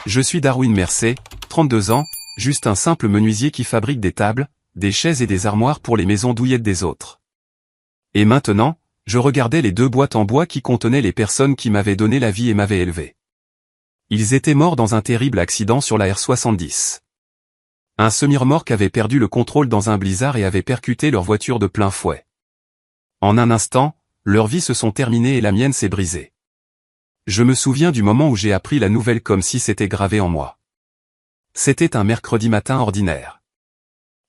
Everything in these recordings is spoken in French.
Je suis Darwin Mercé, 32 ans, juste un simple menuisier qui fabrique des tables, des chaises et des armoires pour les maisons douillettes des autres. Et maintenant, je regardais les 2 boîtes en bois qui contenaient les personnes qui m'avaient donné la vie et m'avaient élevé. Ils étaient morts dans un terrible accident sur la R70. Un semi-remorque avait perdu le contrôle dans un blizzard et avait percuté leur voiture de plein fouet. En un instant, leurs vies se sont terminées et la mienne s'est brisée. Je me souviens du moment où j'ai appris la nouvelle comme si c'était gravé en moi. C'était un mercredi matin ordinaire.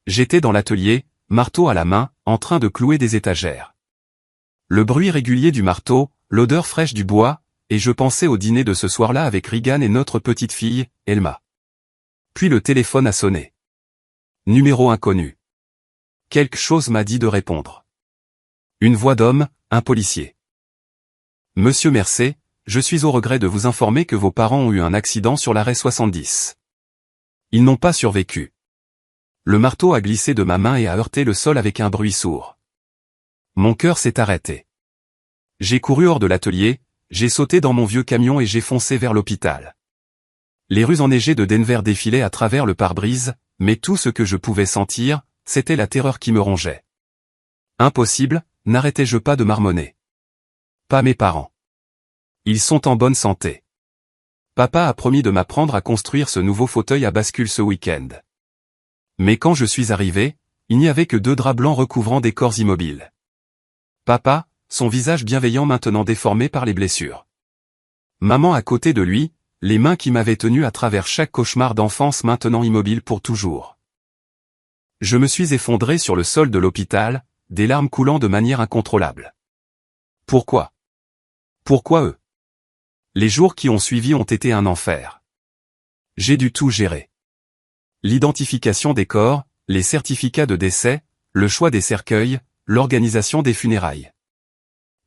J'étais dans l'atelier, marteau à la main, en train de clouer des étagères. Le bruit régulier du marteau, l'odeur fraîche du bois, et je pensais au dîner de ce soir-là avec Regan et notre petite fille, Elma. Puis le téléphone a sonné. Numéro inconnu. Quelque chose m'a dit de répondre. Une voix d'homme, un policier. Monsieur Mercé, je suis au regret de vous informer que vos parents ont eu un accident sur l'arrêt 70. Ils n'ont pas survécu. Le marteau a glissé de ma main et a heurté le sol avec un bruit sourd. Mon cœur s'est arrêté. J'ai couru hors de l'atelier, j'ai sauté dans mon vieux camion et j'ai foncé vers l'hôpital. Les rues enneigées de Denver défilaient à travers le pare-brise, mais tout ce que je pouvais sentir, c'était la terreur qui me rongeait. Impossible, n'arrêtais-je pas de marmonner. Pas mes parents. Ils sont en bonne santé. Papa a promis de m'apprendre à construire ce nouveau fauteuil à bascule ce week-end. Mais quand je suis arrivé, il n'y avait que 2 draps blancs recouvrant des corps immobiles. Papa, son visage bienveillant maintenant déformé par les blessures. Maman à côté de lui, les mains qui m'avaient tenu à travers chaque cauchemar d'enfance maintenant immobiles pour toujours. Je me suis effondré sur le sol de l'hôpital, des larmes coulant de manière incontrôlable. Pourquoi? Pourquoi eux? Les jours qui ont suivi ont été un enfer. J'ai dû tout gérer. L'identification des corps, les certificats de décès, le choix des cercueils, l'organisation des funérailles.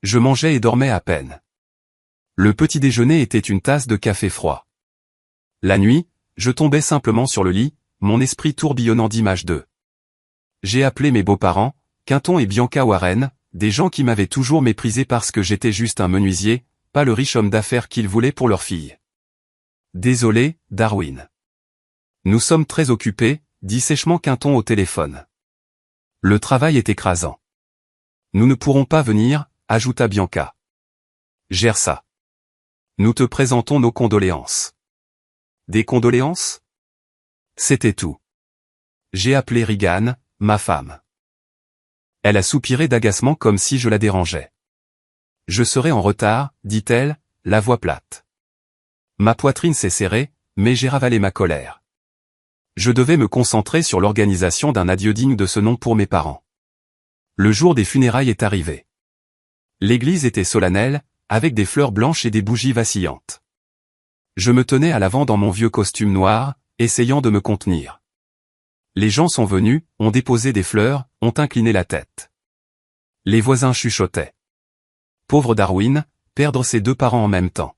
Je mangeais et dormais à peine. Le petit déjeuner était une tasse de café froid. La nuit, je tombais simplement sur le lit, mon esprit tourbillonnant d'images d'eux. J'ai appelé mes beaux-parents, Quinton et Bianca Warren, des gens qui m'avaient toujours méprisé parce que j'étais juste un menuisier, pas le riche homme d'affaires qu'ils voulaient pour leur fille. Désolé, Darwin. Nous sommes très occupés, dit sèchement Quinton au téléphone. Le travail est écrasant. Nous ne pourrons pas venir, ajouta Bianca. Gère ça. Nous te présentons nos condoléances. Des condoléances? C'était tout. J'ai appelé Regan, ma femme. Elle a soupiré d'agacement comme si je la dérangeais. Je serai en retard, dit-elle, la voix plate. Ma poitrine s'est serrée, mais j'ai ravalé ma colère. Je devais me concentrer sur l'organisation d'un adieu digne de ce nom pour mes parents. Le jour des funérailles est arrivé. L'église était solennelle, avec des fleurs blanches et des bougies vacillantes. Je me tenais à l'avant dans mon vieux costume noir, essayant de me contenir. Les gens sont venus, ont déposé des fleurs, ont incliné la tête. Les voisins chuchotaient. Pauvre Darwin, perdre ses 2 parents en même temps.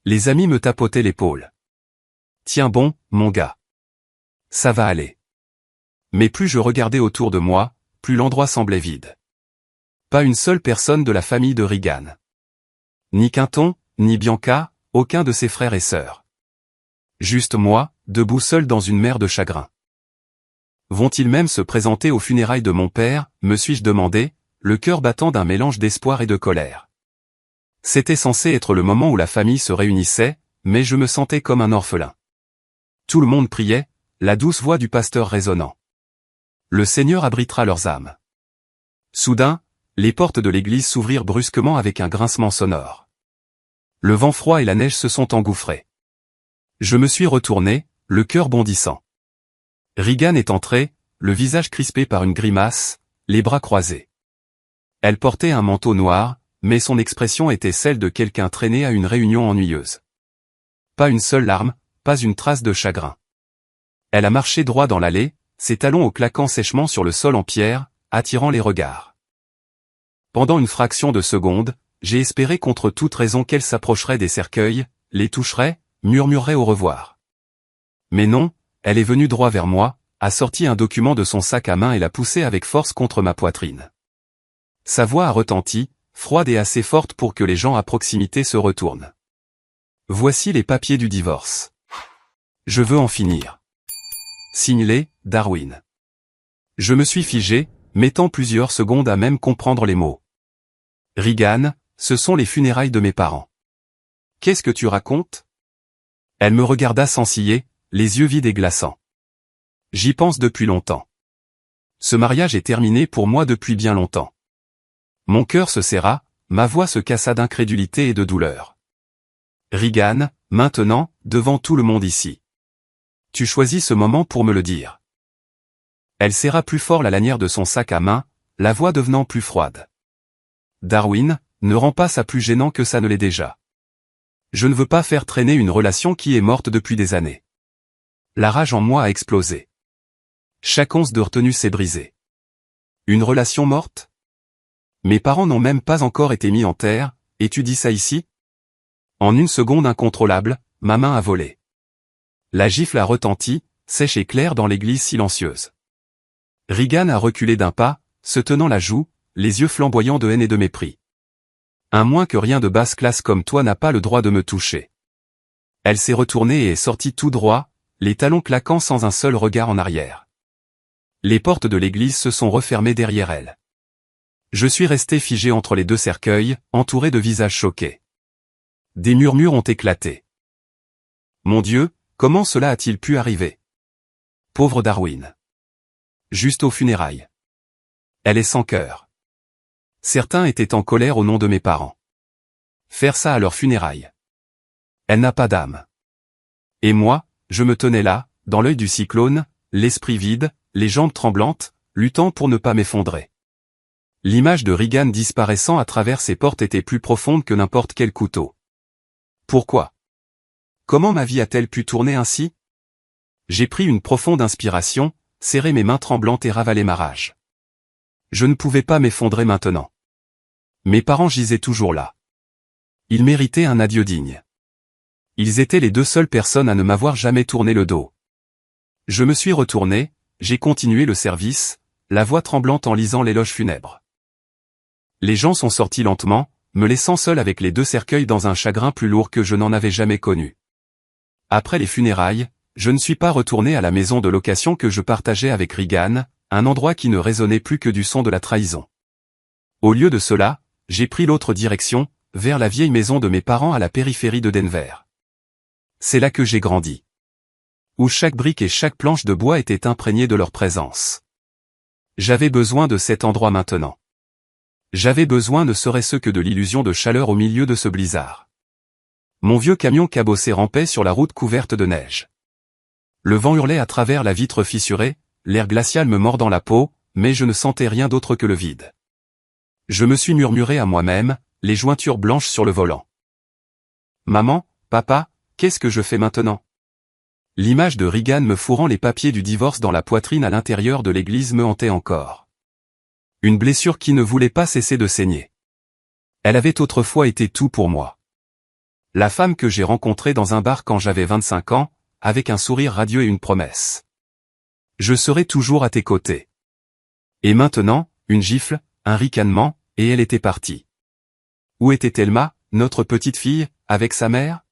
Les amis me tapotaient l'épaule. Tiens bon, mon gars. Ça va aller. Mais plus je regardais autour de moi, plus l'endroit semblait vide. Pas une seule personne de la famille de Regan. Ni Quinton, ni Bianca, aucun de ses frères et sœurs. Juste moi, debout seul dans une mer de chagrin. Vont-ils même se présenter aux funérailles de mon père, me suis-je demandé, le cœur battant d'un mélange d'espoir et de colère. C'était censé être le moment où la famille se réunissait, mais je me sentais comme un orphelin. Tout le monde priait, la douce voix du pasteur résonnant. Le Seigneur abritera leurs âmes. Soudain, les portes de l'église s'ouvrirent brusquement avec un grincement sonore. Le vent froid et la neige se sont engouffrés. Je me suis retourné, le cœur bondissant. Regan est entrée, le visage crispé par une grimace, les bras croisés. Elle portait un manteau noir, mais son expression était celle de quelqu'un traîné à une réunion ennuyeuse. Pas une seule larme, pas une trace de chagrin. Elle a marché droit dans l'allée, ses talons au claquant sèchement sur le sol en pierre, attirant les regards. Pendant une fraction de seconde, j'ai espéré contre toute raison qu'elle s'approcherait des cercueils, les toucherait, murmurerait au revoir. Mais non, elle est venue droit vers moi, a sorti un document de son sac à main et l'a poussé avec force contre ma poitrine. Sa voix a retenti, froide et assez forte pour que les gens à proximité se retournent. Voici les papiers du divorce. Je veux en finir. Signelé, Darwin. Je me suis figé, mettant plusieurs secondes à même comprendre les mots. Regan, ce sont les funérailles de mes parents. Qu'est-ce que tu racontes? Elle me regarda sans ciller, les yeux vides et glaçants. J'y pense depuis longtemps. Ce mariage est terminé pour moi depuis bien longtemps. Mon cœur se serra, ma voix se cassa d'incrédulité et de douleur. Regan, maintenant, devant tout le monde ici. Tu choisis ce moment pour me le dire. Elle serra plus fort la lanière de son sac à main, la voix devenant plus froide. Darwin, ne rend pas ça plus gênant que ça ne l'est déjà. Je ne veux pas faire traîner une relation qui est morte depuis des années. La rage en moi a explosé. Chaque once de retenue s'est brisée. Une relation morte? Mes parents n'ont même pas encore été mis en terre, et tu dis ça ici? En une seconde incontrôlable, ma main a volé. La gifle a retenti, sèche et claire dans l'église silencieuse. Regan a reculé d'un pas, se tenant la joue, les yeux flamboyants de haine et de mépris. Un moins que rien de basse classe comme toi n'a pas le droit de me toucher. Elle s'est retournée et est sortie tout droit, les talons claquant sans un seul regard en arrière. Les portes de l'église se sont refermées derrière elle. Je suis resté figé entre les deux cercueils, entouré de visages choqués. Des murmures ont éclaté. Mon Dieu, comment cela a-t-il pu arriver? Pauvre Darwin. Juste aux funérailles. Elle est sans cœur. Certains étaient en colère au nom de mes parents. Faire ça à leurs funérailles. Elle n'a pas d'âme. Et moi, je me tenais là, dans l'œil du cyclone, l'esprit vide, les jambes tremblantes, luttant pour ne pas m'effondrer. L'image de Regan disparaissant à travers ces portes était plus profonde que n'importe quel couteau. Pourquoi? Comment ma vie a-t-elle pu tourner ainsi? J'ai pris une profonde inspiration, serré mes mains tremblantes et ravalé ma rage. Je ne pouvais pas m'effondrer maintenant. Mes parents gisaient toujours là. Ils méritaient un adieu digne. Ils étaient les deux seules personnes à ne m'avoir jamais tourné le dos. Je me suis retourné, j'ai continué le service, la voix tremblante en lisant l'éloge funèbre. Les gens sont sortis lentement, me laissant seul avec les deux cercueils dans un chagrin plus lourd que je n'en avais jamais connu. Après les funérailles, je ne suis pas retourné à la maison de location que je partageais avec Regan, un endroit qui ne résonnait plus que du son de la trahison. Au lieu de cela, j'ai pris l'autre direction, vers la vieille maison de mes parents à la périphérie de Denver. C'est là que j'ai grandi. Où chaque brique et chaque planche de bois étaient imprégnées de leur présence. J'avais besoin de cet endroit maintenant. J'avais besoin ne serait-ce que de l'illusion de chaleur au milieu de ce blizzard. Mon vieux camion cabossé rampait sur la route couverte de neige. Le vent hurlait à travers la vitre fissurée, l'air glacial me mordant la peau, mais je ne sentais rien d'autre que le vide. Je me suis murmuré à moi-même, les jointures blanches sur le volant. Maman, papa, qu'est-ce que je fais maintenant? L'image de Regan me fourrant les papiers du divorce dans la poitrine à l'intérieur de l'église me hantait encore. Une blessure qui ne voulait pas cesser de saigner. Elle avait autrefois été tout pour moi. La femme que j'ai rencontrée dans un bar quand j'avais 25 ans, avec un sourire radieux et une promesse. Je serai toujours à tes côtés. Et maintenant, une gifle, un ricanement, et elle était partie. Où était Thelma, notre petite fille, avec sa mère?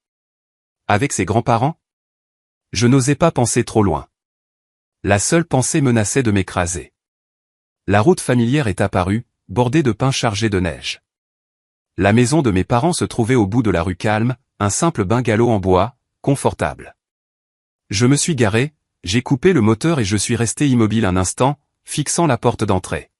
Avec ses grands-parents? Je n'osais pas penser trop loin. La seule pensée menaçait de m'écraser. La route familière est apparue, bordée de pins chargés de neige. La maison de mes parents se trouvait au bout de la rue calme, un simple bungalow en bois, confortable. Je me suis garé, j'ai coupé le moteur et je suis resté immobile un instant, fixant la porte d'entrée.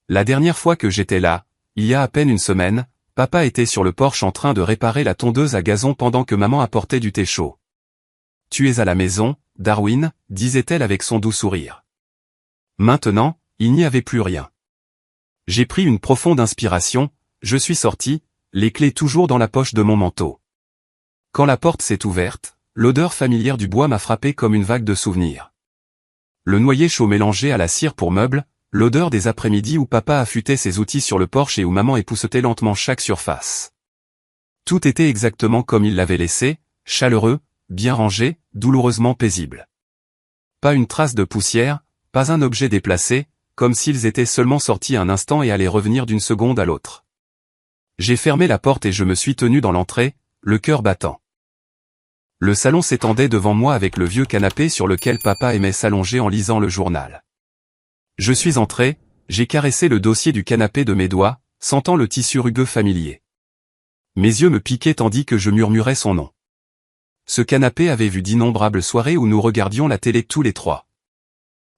La dernière fois que j'étais là, il y a à peine une semaine, papa était sur le porche en train de réparer la tondeuse à gazon pendant que maman apportait du thé chaud. « Tu es à la maison, Darwin », disait-elle avec son doux sourire. Maintenant, il n'y avait plus rien. J'ai pris une profonde inspiration, je suis sorti, les clés toujours dans la poche de mon manteau. Quand la porte s'est ouverte, l'odeur familière du bois m'a frappé comme une vague de souvenirs. Le noyer chaud mélangé à la cire pour meubles, l'odeur des après-midi où papa affûtait ses outils sur le porche et où maman époussetait lentement chaque surface. Tout était exactement comme il l'avait laissé, chaleureux, bien rangé, douloureusement paisible. Pas une trace de poussière, pas un objet déplacé, comme s'ils étaient seulement sortis un instant et allaient revenir d'une seconde à l'autre. J'ai fermé la porte et je me suis tenu dans l'entrée, le cœur battant. Le salon s'étendait devant moi avec le vieux canapé sur lequel papa aimait s'allonger en lisant le journal. Je suis entré, j'ai caressé le dossier du canapé de mes doigts, sentant le tissu rugueux familier. Mes yeux me piquaient tandis que je murmurais son nom. Ce canapé avait vu d'innombrables soirées où nous regardions la télé tous les trois.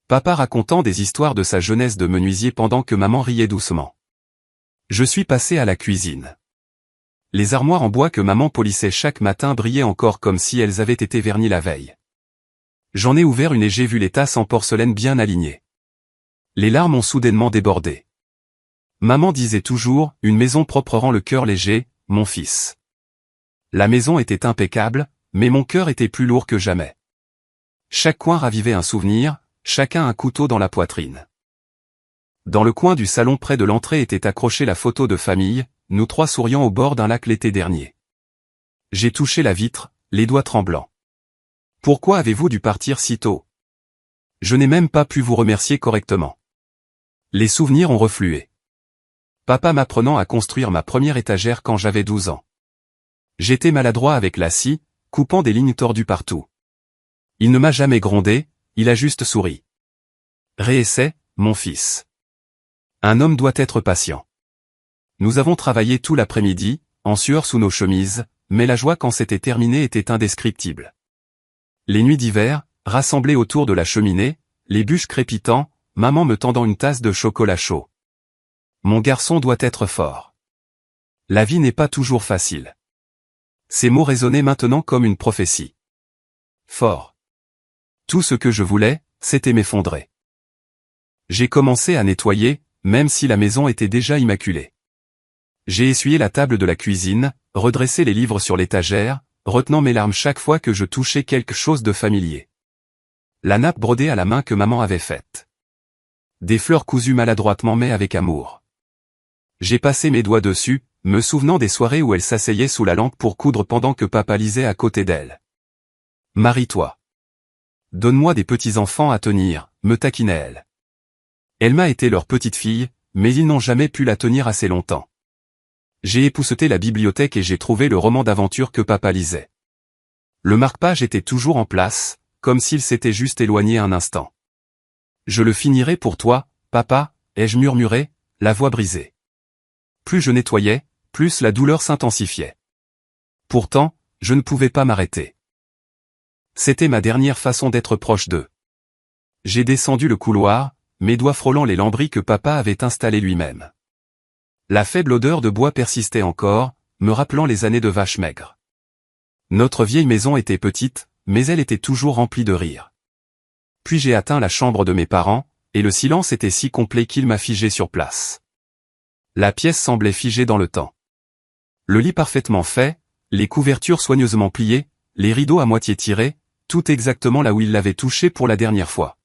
Papa racontant des histoires de sa jeunesse de menuisier pendant que maman riait doucement. Je suis passé à la cuisine. Les armoires en bois que maman polissait chaque matin brillaient encore comme si elles avaient été vernies la veille. J'en ai ouvert une et j'ai vu les tasses en porcelaine bien alignées. Les larmes ont soudainement débordé. Maman disait toujours, une maison propre rend le cœur léger, mon fils. La maison était impeccable, mais mon cœur était plus lourd que jamais. Chaque coin ravivait un souvenir, chacun un couteau dans la poitrine. Dans le coin du salon près de l'entrée était accrochée la photo de famille, nous trois souriant au bord d'un lac l'été dernier. J'ai touché la vitre, les doigts tremblants. Pourquoi avez-vous dû partir si tôt? Je n'ai même pas pu vous remercier correctement. Les souvenirs ont reflué. Papa m'apprenant à construire ma première étagère quand j'avais 12 ans. J'étais maladroit avec la scie, coupant des lignes tordues partout. Il ne m'a jamais grondé, il a juste souri. Réessaie, mon fils. Un homme doit être patient. Nous avons travaillé tout l'après-midi, en sueur sous nos chemises, mais la joie quand c'était terminé était indescriptible. Les nuits d'hiver, rassemblées autour de la cheminée, les bûches crépitant, maman me tendant une tasse de chocolat chaud. Mon garçon doit être fort. La vie n'est pas toujours facile. Ces mots résonnaient maintenant comme une prophétie. Fort. Tout ce que je voulais, c'était m'effondrer. J'ai commencé à nettoyer, même si la maison était déjà immaculée. J'ai essuyé la table de la cuisine, redressé les livres sur l'étagère, retenant mes larmes chaque fois que je touchais quelque chose de familier. La nappe brodée à la main que maman avait faite. Des fleurs cousues maladroitement mais avec amour. J'ai passé mes doigts dessus, me souvenant des soirées où elle s'asseyait sous la lampe pour coudre pendant que papa lisait à côté d'elle. Marie-toi. Donne-moi des petits-enfants à tenir, me taquinait-elle. Elle m'a été leur petite fille, mais ils n'ont jamais pu la tenir assez longtemps. J'ai épousseté la bibliothèque et j'ai trouvé le roman d'aventure que papa lisait. Le marque-page était toujours en place, comme s'il s'était juste éloigné un instant. Je le finirai pour toi, papa, ai-je murmuré, la voix brisée. Plus je nettoyais, plus la douleur s'intensifiait. Pourtant, je ne pouvais pas m'arrêter. C'était ma dernière façon d'être proche d'eux. J'ai descendu le couloir, mes doigts frôlant les lambris que papa avait installés lui-même. La faible odeur de bois persistait encore, me rappelant les années de vache maigre. Notre vieille maison était petite, mais elle était toujours remplie de rire. Puis j'ai atteint la chambre de mes parents, et le silence était si complet qu'il m'a figé sur place. La pièce semblait figée dans le temps. Le lit parfaitement fait, les couvertures soigneusement pliées, les rideaux à moitié tirés, tout exactement là où il l'avait touché pour la dernière fois.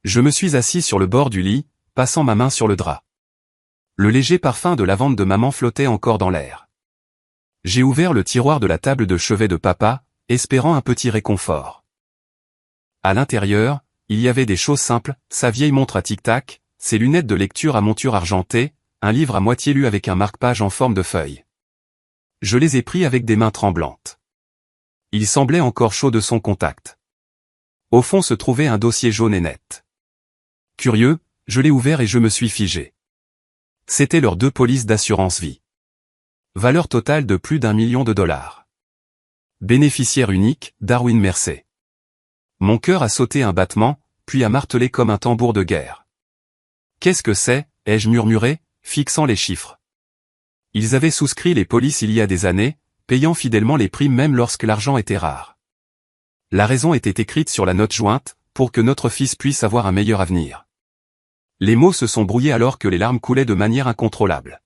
Je me suis assis sur le bord du lit, passant ma main sur le drap. Le léger parfum de lavande de maman flottait encore dans l'air. J'ai ouvert le tiroir de la table de chevet de papa, espérant un petit réconfort. À l'intérieur, il y avait des choses simples, sa vieille montre à tic-tac, ses lunettes de lecture à monture argentée, un livre à moitié lu avec un marque-page en forme de feuille. Je les ai pris avec des mains tremblantes. Il semblait encore chaud de son contact. Au fond se trouvait un dossier jaune et net. Curieux, je l'ai ouvert et je me suis figé. C'étaient leurs 2 polices d'assurance vie. Valeur totale de plus d'1 million de dollars. Bénéficiaire unique, Darwin Mercer. Mon cœur a sauté un battement, puis a martelé comme un tambour de guerre. Qu'est-ce que c'est, ai-je murmuré, fixant les chiffres. Ils avaient souscrit les polices il y a des années, payant fidèlement les primes même lorsque l'argent était rare. La raison était écrite sur la note jointe, pour que notre fils puisse avoir un meilleur avenir. Les mots se sont brouillés alors que les larmes coulaient de manière incontrôlable.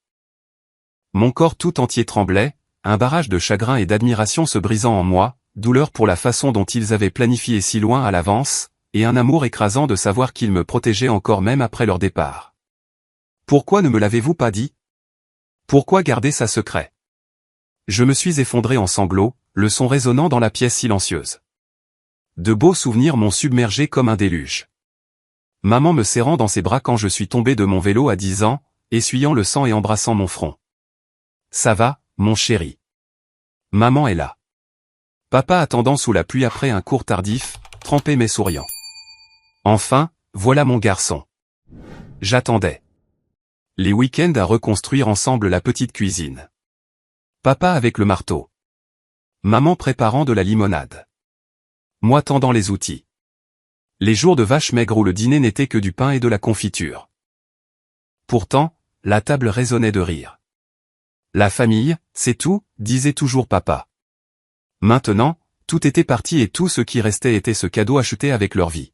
Mon corps tout entier tremblait, un barrage de chagrin et d'admiration se brisant en moi, douleur pour la façon dont ils avaient planifié si loin à l'avance, et un amour écrasant de savoir qu'ils me protégeaient encore même après leur départ. Pourquoi ne me l'avez-vous pas dit? Pourquoi garder ça secret? Je me suis effondré en sanglots, le son résonnant dans la pièce silencieuse. De beaux souvenirs m'ont submergé comme un déluge. Maman me serrant dans ses bras quand je suis tombé de mon vélo à 10 ans, essuyant le sang et embrassant mon front. Ça va, mon chéri. Maman est là. Papa attendant sous la pluie après un cours tardif, trempé mais souriant. Enfin, voilà mon garçon. J'attendais. Les week-ends à reconstruire ensemble la petite cuisine. Papa avec le marteau. Maman préparant de la limonade. Moi tendant les outils. Les jours de vache maigre où le dîner n'était que du pain et de la confiture. Pourtant, la table résonnait de rire. La famille, c'est tout, disait toujours papa. Maintenant, tout était parti et tout ce qui restait était ce cadeau acheté avec leur vie.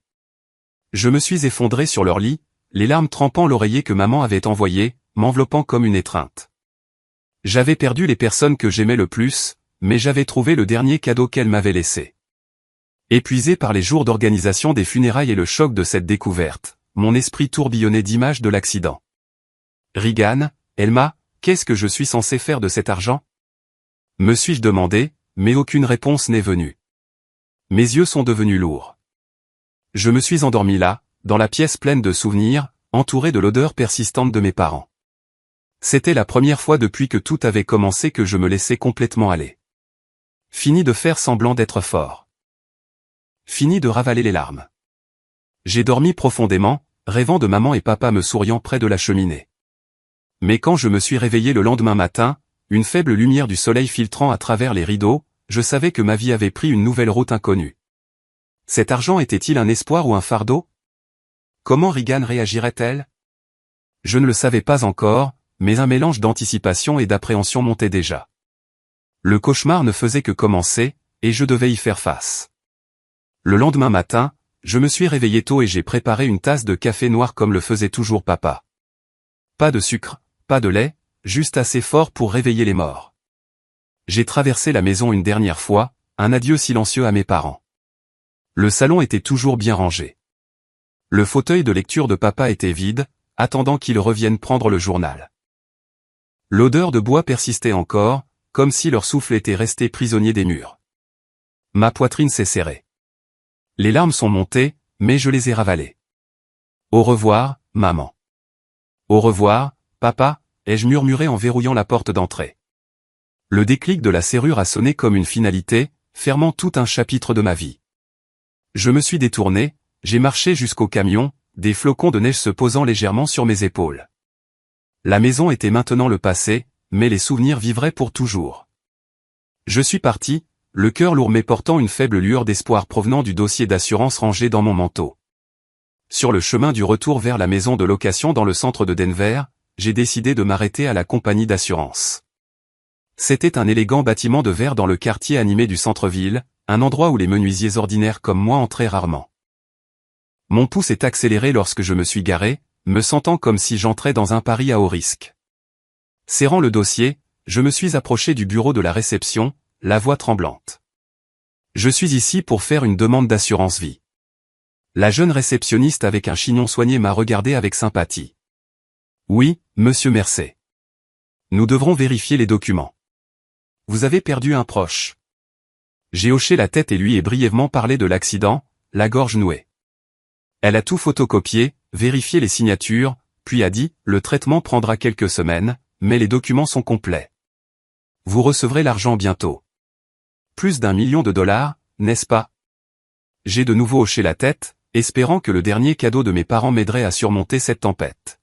Je me suis effondré sur leur lit, les larmes trempant l'oreiller que maman avait envoyé, m'enveloppant comme une étreinte. J'avais perdu les personnes que j'aimais le plus, mais j'avais trouvé le dernier cadeau qu'elle m'avait laissé. Épuisé par les jours d'organisation des funérailles et le choc de cette découverte, mon esprit tourbillonnait d'images de l'accident. Regan, Elma, qu'est-ce que je suis censé faire de cet argent? Me suis-je demandé, mais aucune réponse n'est venue. Mes yeux sont devenus lourds. Je me suis endormi là, dans la pièce pleine de souvenirs, entouré de l'odeur persistante de mes parents. C'était la première fois depuis que tout avait commencé que je me laissais complètement aller. Fini de faire semblant d'être fort. Fini de ravaler les larmes. J'ai dormi profondément, rêvant de maman et papa me souriant près de la cheminée. Mais quand je me suis réveillé le lendemain matin, une faible lumière du soleil filtrant à travers les rideaux, je savais que ma vie avait pris une nouvelle route inconnue. Cet argent était-il un espoir ou un fardeau? Comment Regan réagirait-elle? Je ne le savais pas encore, mais un mélange d'anticipation et d'appréhension montait déjà. Le cauchemar ne faisait que commencer, et je devais y faire face. Le lendemain matin, je me suis réveillé tôt et j'ai préparé une tasse de café noir comme le faisait toujours papa. Pas de sucre, pas de lait, juste assez fort pour réveiller les morts. J'ai traversé la maison une dernière fois, un adieu silencieux à mes parents. Le salon était toujours bien rangé. Le fauteuil de lecture de papa était vide, attendant qu'il revienne prendre le journal. L'odeur de bois persistait encore, comme si leur souffle était resté prisonnier des murs. Ma poitrine s'est serrée. Les larmes sont montées, mais je les ai ravalées. Au revoir, maman. Au revoir, papa, ai-je murmuré en verrouillant la porte d'entrée. Le déclic de la serrure a sonné comme une finalité, fermant tout un chapitre de ma vie. Je me suis détourné, j'ai marché jusqu'au camion, des flocons de neige se posant légèrement sur mes épaules. La maison était maintenant le passé, mais les souvenirs vivraient pour toujours. Je suis parti, le cœur lourd mais portant une faible lueur d'espoir provenant du dossier d'assurance rangé dans mon manteau. Sur le chemin du retour vers la maison de location dans le centre de Denver, j'ai décidé de m'arrêter à la compagnie d'assurance. C'était un élégant bâtiment de verre dans le quartier animé du centre-ville, un endroit où les menuisiers ordinaires comme moi entraient rarement. Mon pouls s'est accéléré lorsque je me suis garé, me sentant comme si j'entrais dans un pari à haut risque. Serrant le dossier, je me suis approché du bureau de la réception, la voix tremblante. Je suis ici pour faire une demande d'assurance vie. La jeune réceptionniste avec un chignon soigné m'a regardé avec sympathie. Oui, monsieur Mercé. Nous devrons vérifier les documents. Vous avez perdu un proche. J'ai hoché la tête et lui ai brièvement parlé de l'accident, la gorge nouée. Elle a tout photocopié, vérifié les signatures, puis a dit, le traitement prendra quelques semaines, mais les documents sont complets. Vous recevrez l'argent bientôt. Plus d'1 million de dollars, n'est-ce pas? J'ai de nouveau hoché la tête, espérant que le dernier cadeau de mes parents m'aiderait à surmonter cette tempête.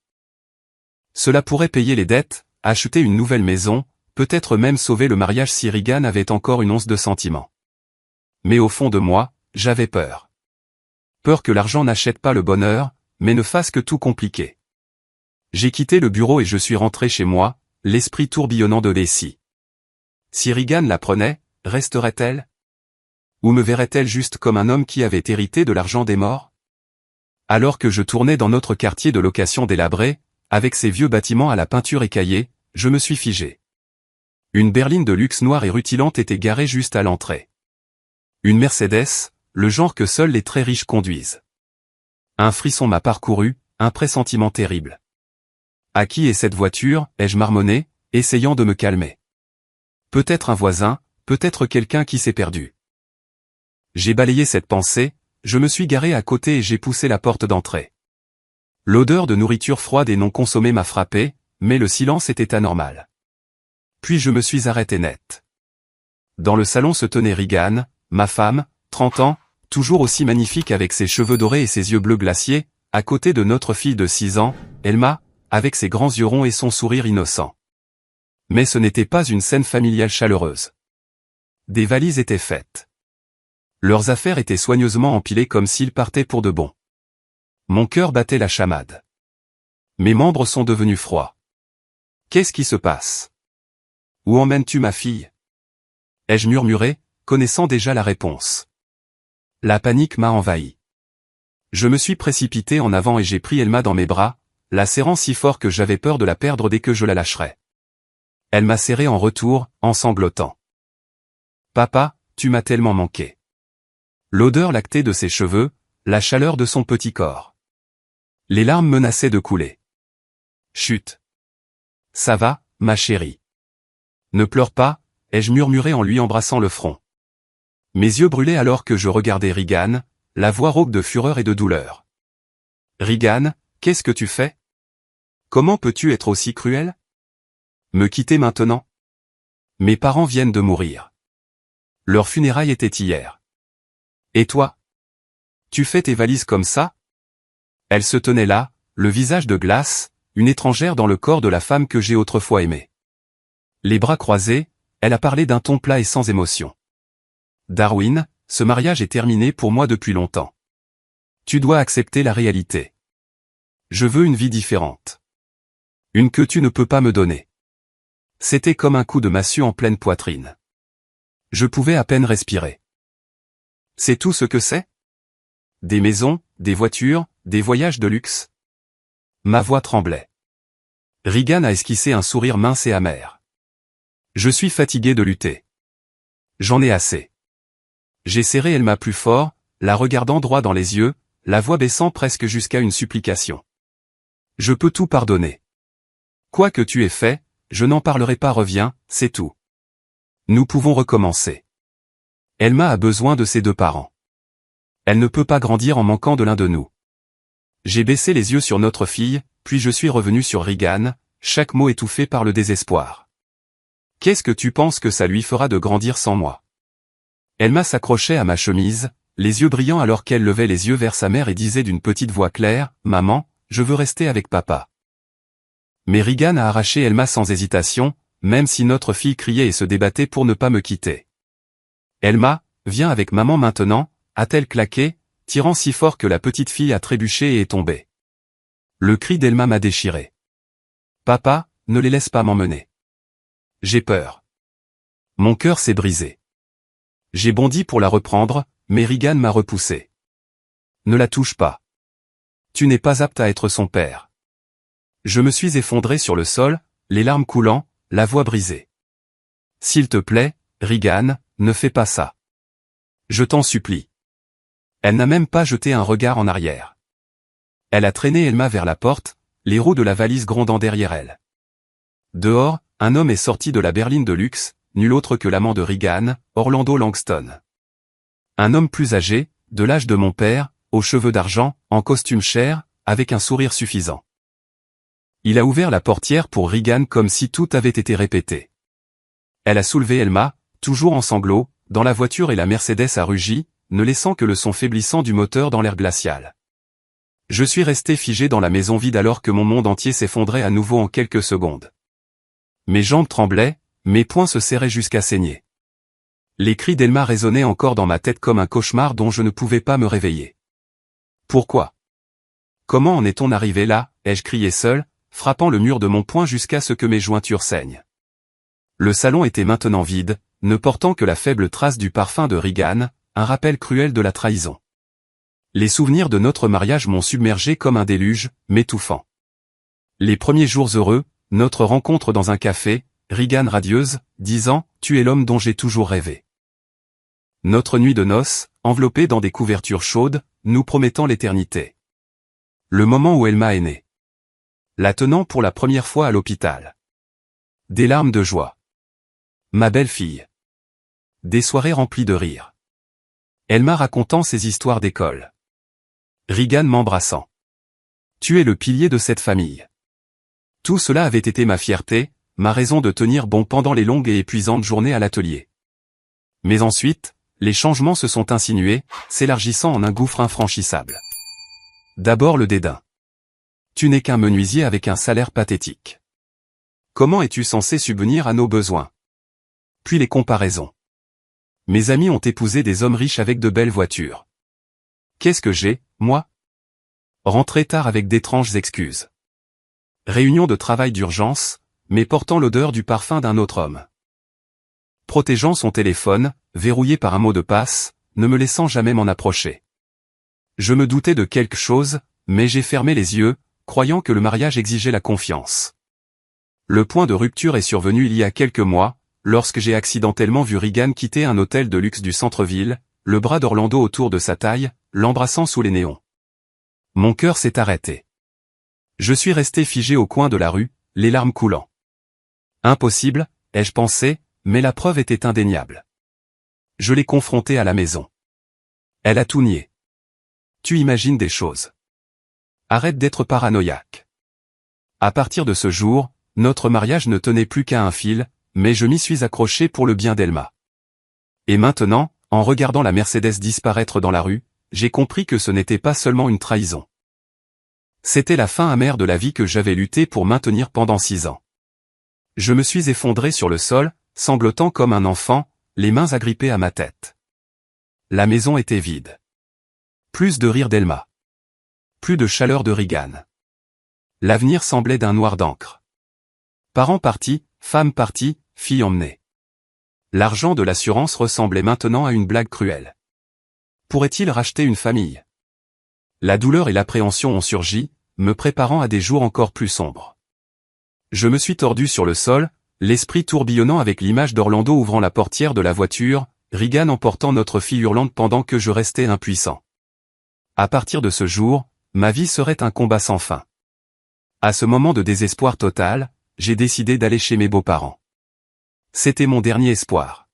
Cela pourrait payer les dettes, acheter une nouvelle maison, peut-être même sauver le mariage si Regan avait encore une once de sentiment. Mais au fond de moi, j'avais peur. Peur que l'argent n'achète pas le bonheur, mais ne fasse que tout compliquer. J'ai quitté le bureau et je suis rentré chez moi, l'esprit tourbillonnant de Leslie. Si Regan la prenait, resterait-elle? Ou me verrait-elle juste comme un homme qui avait hérité de l'argent des morts? Alors que je tournais dans notre quartier de location délabré, avec ses vieux bâtiments à la peinture écaillée, je me suis figé. Une berline de luxe noire et rutilante était garée juste à l'entrée. Une Mercedes, le genre que seuls les très riches conduisent. Un frisson m'a parcouru, un pressentiment terrible. À qui est cette voiture, ai-je marmonné, essayant de me calmer. Peut-être un voisin, peut-être quelqu'un qui s'est perdu. J'ai balayé cette pensée, je me suis garé à côté et j'ai poussé la porte d'entrée. L'odeur de nourriture froide et non consommée m'a frappé, mais le silence était anormal. Puis je me suis arrêté net. Dans le salon se tenait Regan, ma femme, 30 ans, toujours aussi magnifique avec ses cheveux dorés et ses yeux bleus glaciers, à côté de notre fille de 6 ans, Elma, avec ses grands yeux ronds et son sourire innocent. Mais ce n'était pas une scène familiale chaleureuse. Des valises étaient faites. Leurs affaires étaient soigneusement empilées comme s'ils partaient pour de bon. Mon cœur battait la chamade. Mes membres sont devenus froids. Qu'est-ce qui se passe? Où emmènes-tu ma fille? Ai-je murmuré, connaissant déjà la réponse. La panique m'a envahi. Je me suis précipité en avant et j'ai pris Elma dans mes bras, la serrant si fort que j'avais peur de la perdre dès que je la lâcherais. Elle m'a serré en retour, en sanglotant. Papa, tu m'as tellement manqué. L'odeur lactée de ses cheveux, la chaleur de son petit corps. Les larmes menaçaient de couler. Chut. Ça va, ma chérie. Ne pleure pas, ai-je murmuré en lui embrassant le front. Mes yeux brûlaient alors que je regardais Regan, la voix rauque de fureur et de douleur. Regan, qu'est-ce que tu fais? Comment peux-tu être aussi cruel? Me quitter maintenant? Mes parents viennent de mourir. Leur funérailles était hier. Et toi? Tu fais tes valises comme ça? Elle se tenait là, le visage de glace, une étrangère dans le corps de la femme que j'ai autrefois aimée. Les bras croisés, elle a parlé d'un ton plat et sans émotion. Darwin, ce mariage est terminé pour moi depuis longtemps. Tu dois accepter la réalité. Je veux une vie différente. Une que tu ne peux pas me donner. C'était comme un coup de massue en pleine poitrine. Je pouvais à peine respirer. C'est tout ce que c'est? Des maisons, des voitures, des voyages de luxe. Ma voix tremblait. Regan a esquissé un sourire mince et amer. Je suis fatigué de lutter. J'en ai assez. J'ai serré Elma plus fort, la regardant droit dans les yeux, la voix baissant presque jusqu'à une supplication. Je peux tout pardonner. Quoi que tu aies fait, je n'en parlerai pas, reviens, c'est tout. Nous pouvons recommencer. Elma a besoin de ses deux parents. Elle ne peut pas grandir en manquant de l'un de nous. J'ai baissé les yeux sur notre fille, puis je suis revenu sur Regan, chaque mot étouffé par le désespoir. Qu'est-ce que tu penses que ça lui fera de grandir sans moi? Elma s'accrochait à ma chemise, les yeux brillants alors qu'elle levait les yeux vers sa mère et disait d'une petite voix claire, « Maman, je veux rester avec papa. » Mais Regan a arraché Elma sans hésitation, même si notre fille criait et se débattait pour ne pas me quitter. « Elma, viens avec maman maintenant » a-t-elle claqué, tirant si fort que la petite fille a trébuché et est tombée. Le cri d'Elma m'a déchiré. « Papa, ne les laisse pas m'emmener. J'ai peur. » Mon cœur s'est brisé. J'ai bondi pour la reprendre, mais Regan m'a repoussé. « Ne la touche pas. Tu n'es pas apte à être son père. » Je me suis effondré sur le sol, les larmes coulant, la voix brisée. « S'il te plaît, Regan, ne fais pas ça. Je t'en supplie. » Elle n'a même pas jeté un regard en arrière. Elle a traîné Elma vers la porte, les roues de la valise grondant derrière elle. Dehors, un homme est sorti de la berline de luxe, nul autre que l'amant de Regan, Orlando Langston. Un homme plus âgé, de l'âge de mon père, aux cheveux d'argent, en costume cher, avec un sourire suffisant. Il a ouvert la portière pour Regan comme si tout avait été répété. Elle a soulevé Elma, toujours en sanglots, dans la voiture et la Mercedes a rugi, ne laissant que le son faiblissant du moteur dans l'air glacial. Je suis resté figé dans la maison vide alors que mon monde entier s'effondrait à nouveau en quelques secondes. Mes jambes tremblaient, mes poings se serraient jusqu'à saigner. Les cris d'Elma résonnaient encore dans ma tête comme un cauchemar dont je ne pouvais pas me réveiller. Pourquoi? Comment en est-on arrivé là, ai-je crié seul, frappant le mur de mon poing jusqu'à ce que mes jointures saignent. Le salon était maintenant vide, ne portant que la faible trace du parfum de Regan, un rappel cruel de la trahison. Les souvenirs de notre mariage m'ont submergé comme un déluge, m'étouffant. Les premiers jours heureux, notre rencontre dans un café, Regan radieuse, disant « Tu es l'homme dont j'ai toujours rêvé ». Notre nuit de noces, enveloppée dans des couvertures chaudes, nous promettant l'éternité. Le moment où Elma est née. La tenant pour la première fois à l'hôpital. Des larmes de joie. Ma belle-fille. Des soirées remplies de rires. Elma racontant ses histoires d'école. Regan m'embrassant. Tu es le pilier de cette famille. Tout cela avait été ma fierté, ma raison de tenir bon pendant les longues et épuisantes journées à l'atelier. Mais ensuite, les changements se sont insinués, s'élargissant en un gouffre infranchissable. D'abord le dédain. Tu n'es qu'un menuisier avec un salaire pathétique. Comment es-tu censé subvenir à nos besoins? Puis les comparaisons. Mes amis ont épousé des hommes riches avec de belles voitures. Qu'est-ce que j'ai, moi? Rentré tard avec d'étranges excuses. Réunion de travail d'urgence, mais portant l'odeur du parfum d'un autre homme. Protégeant son téléphone, verrouillé par un mot de passe, ne me laissant jamais m'en approcher. Je me doutais de quelque chose, mais j'ai fermé les yeux, croyant que le mariage exigeait la confiance. Le point de rupture est survenu il y a quelques mois, lorsque j'ai accidentellement vu Regan quitter un hôtel de luxe du centre-ville, le bras d'Orlando autour de sa taille, l'embrassant sous les néons. Mon cœur s'est arrêté. Je suis resté figé au coin de la rue, les larmes coulant. Impossible, ai-je pensé, mais la preuve était indéniable. Je l'ai confrontée à la maison. Elle a tout nié. Tu imagines des choses. Arrête d'être paranoïaque. À partir de ce jour, notre mariage ne tenait plus qu'à un fil, mais je m'y suis accroché pour le bien d'Elma. Et maintenant, en regardant la Mercedes disparaître dans la rue, j'ai compris que ce n'était pas seulement une trahison. C'était la fin amère de la vie que j'avais lutté pour maintenir pendant 6 ans. Je me suis effondré sur le sol, sanglotant comme un enfant, les mains agrippées à ma tête. La maison était vide. Plus de rire d'Elma. Plus de chaleur de Regan. L'avenir semblait d'un noir d'encre. Parents partis, femmes parties, filles emmenées. L'argent de l'assurance ressemblait maintenant à une blague cruelle. Pourrait-il racheter une famille? La douleur et l'appréhension ont surgi, me préparant à des jours encore plus sombres. Je me suis tordu sur le sol, l'esprit tourbillonnant avec l'image d'Orlando ouvrant la portière de la voiture, Regan emportant notre fille hurlante pendant que je restais impuissant. À partir de ce jour, ma vie serait un combat sans fin. À ce moment de désespoir total, j'ai décidé d'aller chez mes beaux-parents. C'était mon dernier espoir.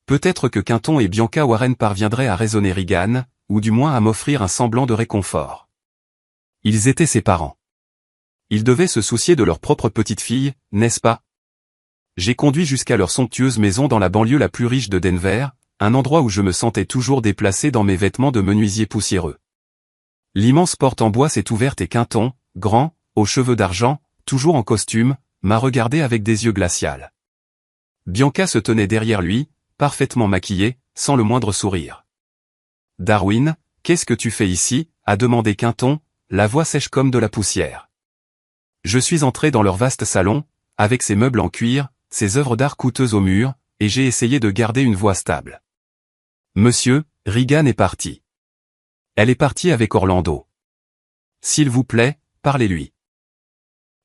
Peut-être que Quinton et Bianca Warren parviendraient à raisonner Regan, ou du moins à m'offrir un semblant de réconfort. Ils étaient ses parents. Ils devaient se soucier de leur propre petite fille, n'est-ce pas? J'ai conduit jusqu'à leur somptueuse maison dans la banlieue la plus riche de Denver, un endroit où je me sentais toujours déplacé dans mes vêtements de menuisier poussiéreux. L'immense porte en bois s'est ouverte et Quinton, grand, aux cheveux d'argent, toujours en costume, m'a regardé avec des yeux glacials. Bianca se tenait derrière lui, parfaitement maquillée, sans le moindre sourire. « Darwin, qu'est-ce que tu fais ici ?» a demandé Quinton, la voix sèche comme de la poussière. Je suis entré dans leur vaste salon, avec ses meubles en cuir, ses œuvres d'art coûteuses au mur, et j'ai essayé de garder une voix stable. « Monsieur, Regan est parti. Elle est partie avec Orlando. S'il vous plaît, parlez-lui.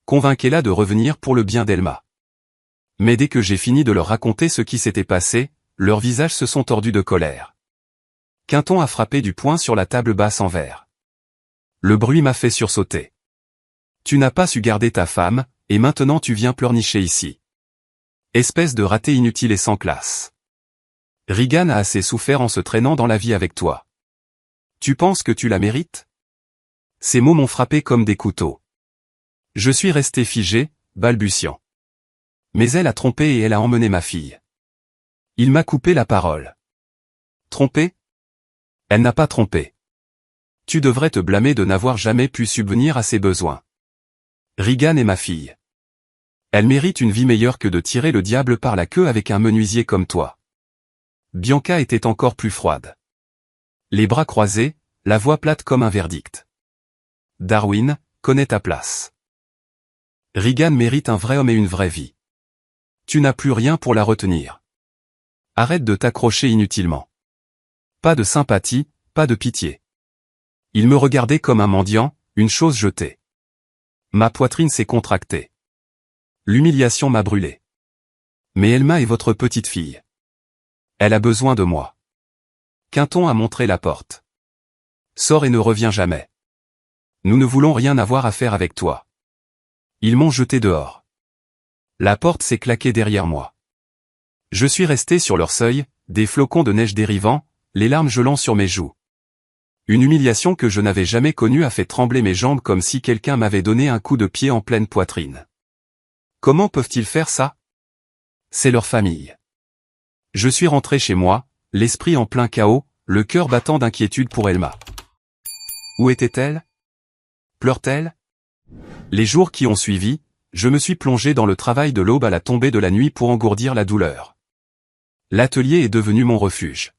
Convainquez-la de revenir pour le bien d'Elma. » Mais dès que j'ai fini de leur raconter ce qui s'était passé, leurs visages se sont tordus de colère. Quinton a frappé du poing sur la table basse en verre. Le bruit m'a fait sursauter. Tu n'as pas su garder ta femme, et maintenant tu viens pleurnicher ici. Espèce de raté inutile et sans classe. Regan a assez souffert en se traînant dans la vie avec toi. Tu penses que tu la mérites? Ces mots m'ont frappé comme des couteaux. Je suis resté figé, balbutiant. Mais elle a trompé et elle a emmené ma fille. Il m'a coupé la parole. Trompé? Elle n'a pas trompé. Tu devrais te blâmer de n'avoir jamais pu subvenir à ses besoins. Regan est ma fille. Elle mérite une vie meilleure que de tirer le diable par la queue avec un menuisier comme toi. Bianca était encore plus froide. Les bras croisés, la voix plate comme un verdict. Darwin, connais ta place. Regan mérite un vrai homme et une vraie vie. Tu n'as plus rien pour la retenir. Arrête de t'accrocher inutilement. Pas de sympathie, pas de pitié. Il me regardait comme un mendiant, une chose jetée. Ma poitrine s'est contractée. L'humiliation m'a brûlé. Mais Elma est votre petite fille. Elle a besoin de moi. Quinton a montré la porte. Sors et ne reviens jamais. Nous ne voulons rien avoir à faire avec toi. Ils m'ont jeté dehors. La porte s'est claquée derrière moi. Je suis resté sur leur seuil, des flocons de neige dérivant, les larmes gelant sur mes joues. Une humiliation que je n'avais jamais connue a fait trembler mes jambes comme si quelqu'un m'avait donné un coup de pied en pleine poitrine. Comment peuvent-ils faire ça? C'est leur famille. Je suis rentré chez moi, l'esprit en plein chaos, le cœur battant d'inquiétude pour Elma. Où était-elle? Pleure-t-elle? Les jours qui ont suivi, je me suis plongé dans le travail de l'aube à la tombée de la nuit pour engourdir la douleur. L'atelier est devenu mon refuge.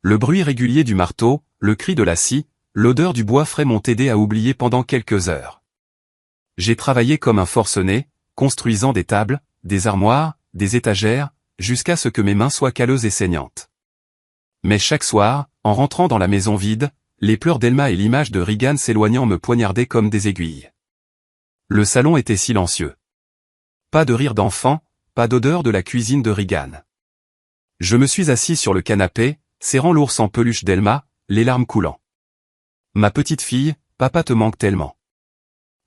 Le bruit régulier du marteau, le cri de la scie, l'odeur du bois frais m'ont aidé à oublier pendant quelques heures. J'ai travaillé comme un forcené, construisant des tables, des armoires, des étagères, jusqu'à ce que mes mains soient calleuses et saignantes. Mais chaque soir, en rentrant dans la maison vide, les pleurs d'Elma et l'image de Regan s'éloignant me poignardaient comme des aiguilles. Le salon était silencieux. Pas de rire d'enfant, pas d'odeur de la cuisine de Regan. Je me suis assis sur le canapé, serrant l'ours en peluche d'Elma, les larmes coulant. Ma petite fille, papa te manque tellement.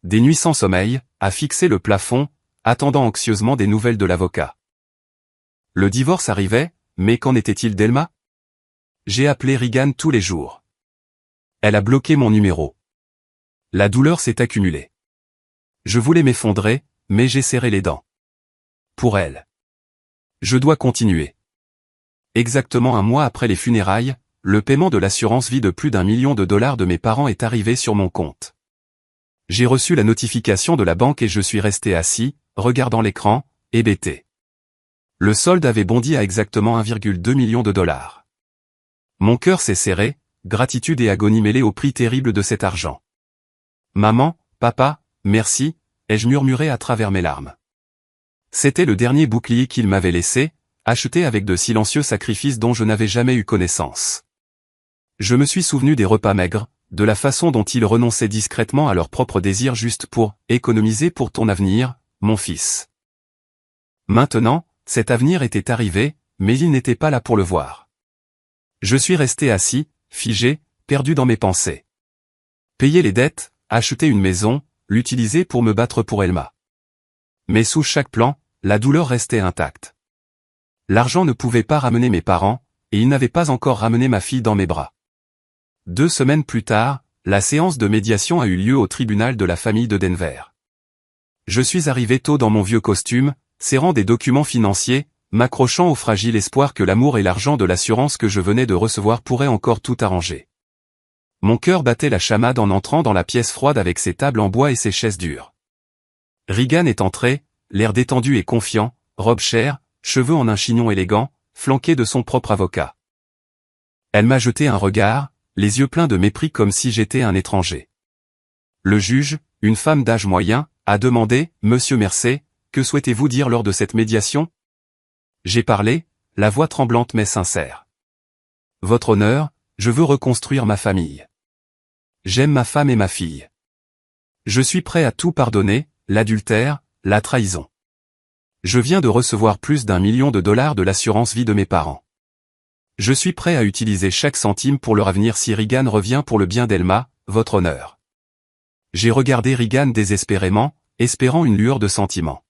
Des nuits sans sommeil, à fixer le plafond, attendant anxieusement des nouvelles de l'avocat. Le divorce arrivait, mais qu'en était-il d'Elma? J'ai appelé Regan tous les jours. Elle a bloqué mon numéro. La douleur s'est accumulée. Je voulais m'effondrer, mais j'ai serré les dents. Pour elle. Je dois continuer. Exactement un mois après les funérailles, le paiement de l'assurance vie de plus d'1 million de dollars de mes parents est arrivé sur mon compte. J'ai reçu la notification de la banque et je suis resté assis, regardant l'écran, hébété. Le solde avait bondi à exactement 1,2 million de dollars. Mon cœur s'est serré, gratitude et agonie mêlées au prix terrible de cet argent. Maman, papa, merci, ai-je murmuré à travers mes larmes. C'était le dernier bouclier qu'il m'avait laissé, acheté avec de silencieux sacrifices dont je n'avais jamais eu connaissance. Je me suis souvenu des repas maigres, de la façon dont ils renonçaient discrètement à leurs propres désirs juste pour économiser pour ton avenir, mon fils. Maintenant, cet avenir était arrivé, mais il n'était pas là pour le voir. Je suis resté assis, figé, perdu dans mes pensées. Payer les dettes, acheter une maison, l'utiliser pour me battre pour Elma. Mais sous chaque plan, la douleur restait intacte. L'argent ne pouvait pas ramener mes parents, et il n'avait pas encore ramené ma fille dans mes bras. 2 semaines plus tard, la séance de médiation a eu lieu au tribunal de la famille de Denver. Je suis arrivé tôt dans mon vieux costume, serrant des documents financiers, m'accrochant au fragile espoir que l'amour et l'argent de l'assurance que je venais de recevoir pourraient encore tout arranger. Mon cœur battait la chamade en entrant dans la pièce froide avec ses tables en bois et ses chaises dures. Regan est entré, l'air détendu et confiant, robe chère, cheveux en un chignon élégant, flanqué de son propre avocat. Elle m'a jeté un regard, les yeux pleins de mépris comme si j'étais un étranger. Le juge, une femme d'âge moyen, a demandé, « Monsieur Mercey, que souhaitez-vous dire lors de cette médiation ?» J'ai parlé, la voix tremblante mais sincère. « Votre honneur, je veux reconstruire ma famille. J'aime ma femme et ma fille. Je suis prêt à tout pardonner, l'adultère, la trahison. Je viens de recevoir plus d'1 million de dollars de l'assurance vie de mes parents. Je suis prêt à utiliser chaque centime pour leur avenir si Regan revient pour le bien d'Elma, votre honneur. » J'ai regardé Regan désespérément, espérant une lueur de sentiment.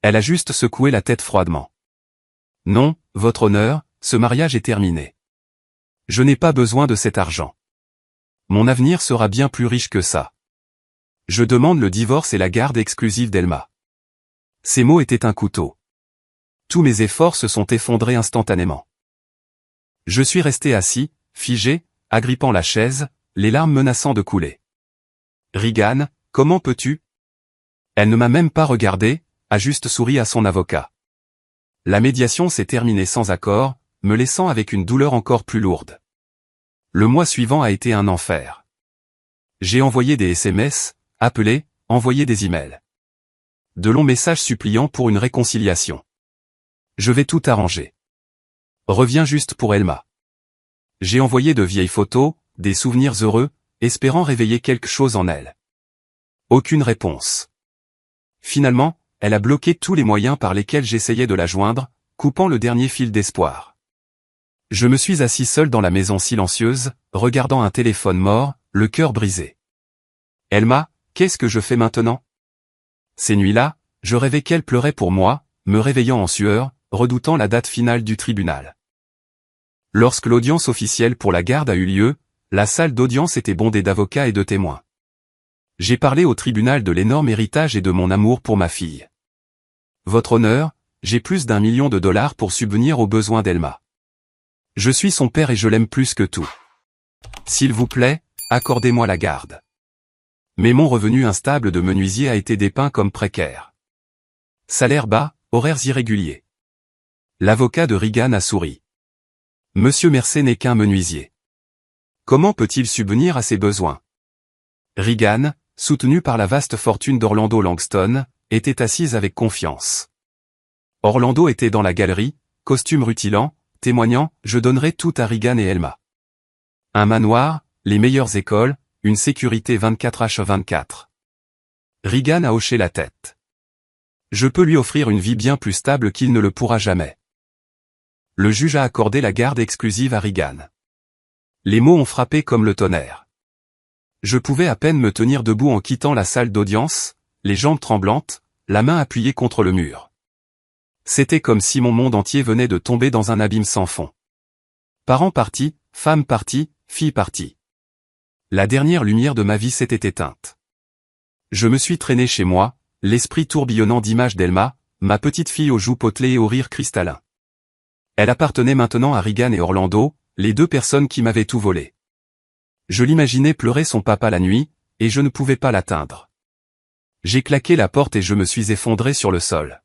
Elle a juste secoué la tête froidement. « Non, votre honneur, ce mariage est terminé. Je n'ai pas besoin de cet argent. Mon avenir sera bien plus riche que ça. Je demande le divorce et la garde exclusive d'Elma. » Ces mots étaient un couteau. Tous mes efforts se sont effondrés instantanément. Je suis resté assis, figé, agrippant la chaise, les larmes menaçant de couler. « Regan, comment peux-tu » Elle ne m'a même pas regardé, a juste souri à son avocat. La médiation s'est terminée sans accord, me laissant avec une douleur encore plus lourde. Le mois suivant a été un enfer. J'ai envoyé des SMS, appelé, envoyé des emails. De longs messages suppliants pour une réconciliation. Je vais tout arranger. Reviens juste pour Elma. J'ai envoyé de vieilles photos, des souvenirs heureux, espérant réveiller quelque chose en elle. Aucune réponse. Finalement, elle a bloqué tous les moyens par lesquels j'essayais de la joindre, coupant le dernier fil d'espoir. Je me suis assis seul dans la maison silencieuse, regardant un téléphone mort, le cœur brisé. Elma, qu'est-ce que je fais maintenant? Ces nuits-là, je rêvais qu'elle pleurait pour moi, me réveillant en sueur, redoutant la date finale du tribunal. Lorsque l'audience officielle pour la garde a eu lieu, la salle d'audience était bondée d'avocats et de témoins. J'ai parlé au tribunal de l'énorme héritage et de mon amour pour ma fille. Votre honneur, j'ai plus d'1 million de dollars pour subvenir aux besoins d'Elma. Je suis son père et je l'aime plus que tout. S'il vous plaît, accordez-moi la garde. Mais mon revenu instable de menuisier a été dépeint comme précaire. Salaire bas, horaires irréguliers. L'avocat de Regan a souri. Monsieur Mercer n'est qu'un menuisier. Comment peut-il subvenir à ses besoins? Regan, soutenu par la vaste fortune d'Orlando Langston, était assise avec confiance. Orlando était dans la galerie, costume rutilant, témoignant « Je donnerai tout à Regan et Elma. » Un manoir, les meilleures écoles, une sécurité 24h24. Regan a hoché la tête. Je peux lui offrir une vie bien plus stable qu'il ne le pourra jamais. Le juge a accordé la garde exclusive à Regan. Les mots ont frappé comme le tonnerre. Je pouvais à peine me tenir debout en quittant la salle d'audience, les jambes tremblantes, la main appuyée contre le mur. C'était comme si mon monde entier venait de tomber dans un abîme sans fond. Parents partis, femmes parties, filles parties. La dernière lumière de ma vie s'était éteinte. Je me suis traîné chez moi, l'esprit tourbillonnant d'images d'Elma, ma petite fille aux joues potelées et au rire cristallin. Elle appartenait maintenant à Regan et Orlando, les deux personnes qui m'avaient tout volé. Je l'imaginais pleurer son papa la nuit, et je ne pouvais pas l'atteindre. J'ai claqué la porte et je me suis effondré sur le sol.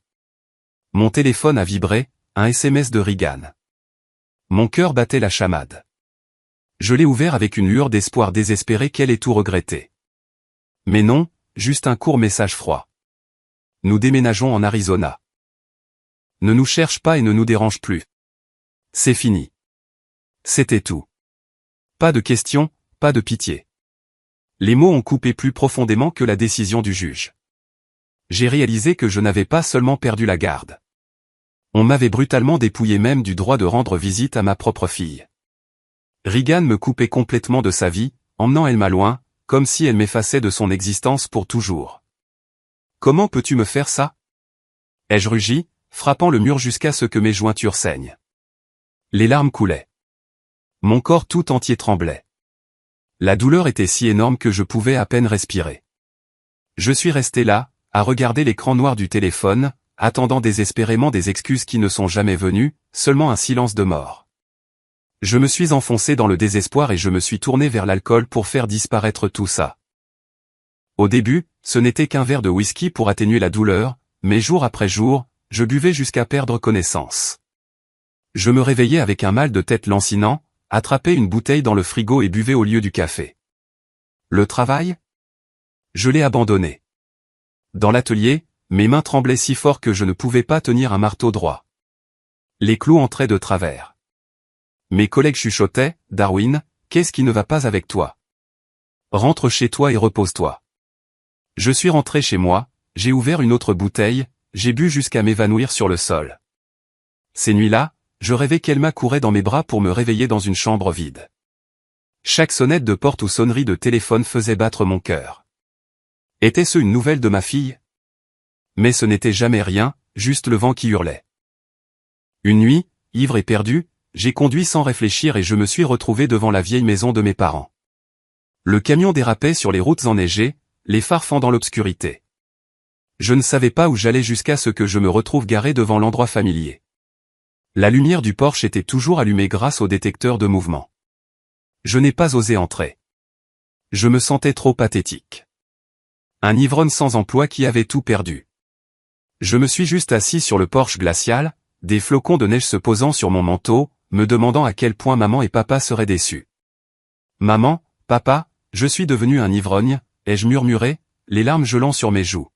Mon téléphone a vibré, un SMS de Regan. Mon cœur battait la chamade. Je l'ai ouvert avec une lueur d'espoir désespéré qu'elle ait tout regretté. Mais non, juste un court message froid. Nous déménageons en Arizona. Ne nous cherche pas et ne nous dérange plus. C'est fini. C'était tout. Pas de questions, pas de pitié. Les mots ont coupé plus profondément que la décision du juge. J'ai réalisé que je n'avais pas seulement perdu la garde. On m'avait brutalement dépouillé même du droit de rendre visite à ma propre fille. Regan me coupait complètement de sa vie, emmenant Elma loin, comme si elle m'effaçait de son existence pour toujours. Comment peux-tu me faire ça? Ai-je rugi, frappant le mur jusqu'à ce que mes jointures saignent. Les larmes coulaient. Mon corps tout entier tremblait. La douleur était si énorme que je pouvais à peine respirer. Je suis resté là, à regarder l'écran noir du téléphone, attendant désespérément des excuses qui ne sont jamais venues, seulement un silence de mort. Je me suis enfoncé dans le désespoir et je me suis tourné vers l'alcool pour faire disparaître tout ça. Au début, ce n'était qu'un verre de whisky pour atténuer la douleur, mais jour après jour, je buvais jusqu'à perdre connaissance. Je me réveillais avec un mal de tête lancinant, attrapais une bouteille dans le frigo et buvais au lieu du café. Le travail? Je l'ai abandonné. Dans l'atelier, mes mains tremblaient si fort que je ne pouvais pas tenir un marteau droit. Les clous entraient de travers. Mes collègues chuchotaient, « Darwin, qu'est-ce qui ne va pas avec toi? Rentre chez toi et repose-toi. » Je suis rentré chez moi, j'ai ouvert une autre bouteille, j'ai bu jusqu'à m'évanouir sur le sol. Ces nuits-là, je rêvais qu'Elma courait dans mes bras pour me réveiller dans une chambre vide. Chaque sonnette de porte ou sonnerie de téléphone faisait battre mon cœur. Était-ce une nouvelle de ma fille? Mais ce n'était jamais rien, juste le vent qui hurlait. Une nuit, ivre et perdu, j'ai conduit sans réfléchir et je me suis retrouvé devant la vieille maison de mes parents. Le camion dérapait sur les routes enneigées, les phares fendant l'obscurité. Je ne savais pas où j'allais jusqu'à ce que je me retrouve garé devant l'endroit familier. La lumière du porche était toujours allumée grâce au détecteur de mouvement. Je n'ai pas osé entrer. Je me sentais trop pathétique. Un ivrogne sans emploi qui avait tout perdu. Je me suis juste assis sur le porche glacial, des flocons de neige se posant sur mon manteau, me demandant à quel point maman et papa seraient déçus. Maman, papa, je suis devenu un ivrogne, ai-je murmuré, les larmes gelant sur mes joues.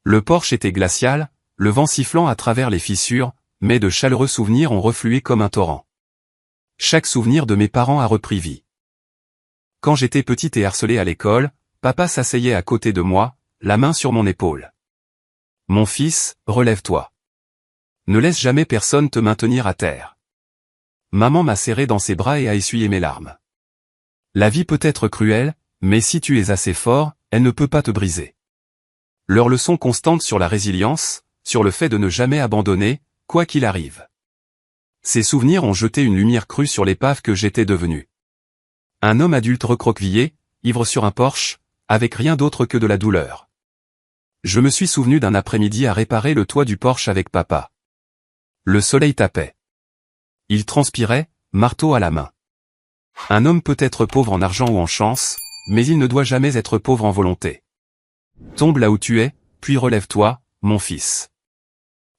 Le porche était glacial, le vent sifflant à travers les fissures, mais de chaleureux souvenirs ont reflué comme un torrent. Chaque souvenir de mes parents a repris vie. Quand j'étais petite et harcelée à l'école, papa s'asseyait à côté de moi, la main sur mon épaule. Mon fils, relève-toi. Ne laisse jamais personne te maintenir à terre. Maman m'a serré dans ses bras et a essuyé mes larmes. La vie peut être cruelle, mais si tu es assez fort, elle ne peut pas te briser. Leur leçon constante sur la résilience, sur le fait de ne jamais abandonner, quoi qu'il arrive. Ces souvenirs ont jeté une lumière crue sur l'épave que j'étais devenu. Un homme adulte recroquevillé, ivre sur un porche, avec rien d'autre que de la douleur. Je me suis souvenu d'un après-midi à réparer le toit du Porsche avec papa. Le soleil tapait. Il transpirait, marteau à la main. Un homme peut être pauvre en argent ou en chance, mais il ne doit jamais être pauvre en volonté. Tombe là où tu es, puis relève-toi, mon fils.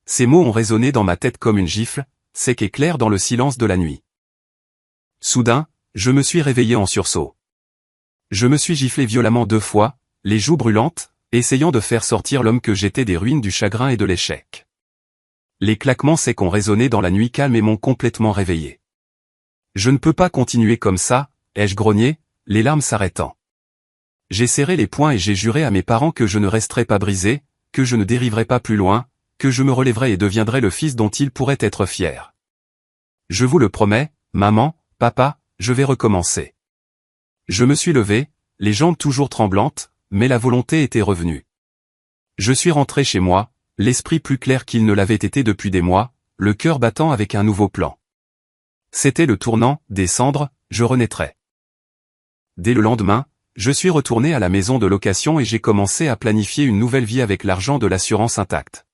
Ces mots ont résonné dans ma tête comme une gifle, sec et claire dans le silence de la nuit. Soudain, je me suis réveillé en sursaut. Je me suis giflé violemment 2 fois, les joues brûlantes, essayant de faire sortir l'homme que j'étais des ruines du chagrin et de l'échec. Les claquements secs ont résonné dans la nuit calme et m'ont complètement réveillé. Je ne peux pas continuer comme ça, ai-je grogné, les larmes s'arrêtant. J'ai serré les poings et j'ai juré à mes parents que je ne resterais pas brisé, que je ne dériverais pas plus loin, que je me relèverais et deviendrais le fils dont ils pourraient être fiers. Je vous le promets, maman, papa, je vais recommencer. Je me suis levé, les jambes toujours tremblantes, mais la volonté était revenue. Je suis rentré chez moi, l'esprit plus clair qu'il ne l'avait été depuis des mois, le cœur battant avec un nouveau plan. C'était le tournant, des cendres, je renaîtrais. Dès le lendemain, je suis retourné à la maison de location et j'ai commencé à planifier une nouvelle vie avec l'argent de l'assurance intacte.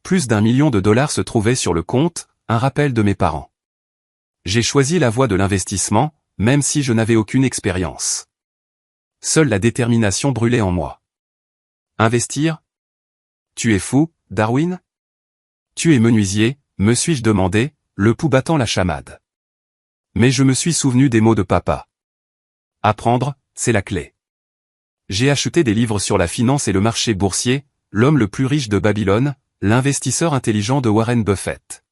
Plus d'1 million de dollars se trouvait sur le compte, un rappel de mes parents. J'ai choisi la voie de l'investissement, même si je n'avais aucune expérience. Seule la détermination brûlait en moi. Investir? Tu es fou, Darwin? Tu es menuisier, me suis-je demandé, le pouls battant la chamade. Mais je me suis souvenu des mots de papa. Apprendre, c'est la clé. J'ai acheté des livres sur la finance et le marché boursier, L'homme le plus riche de Babylone, l'investisseur intelligent de Warren Buffett.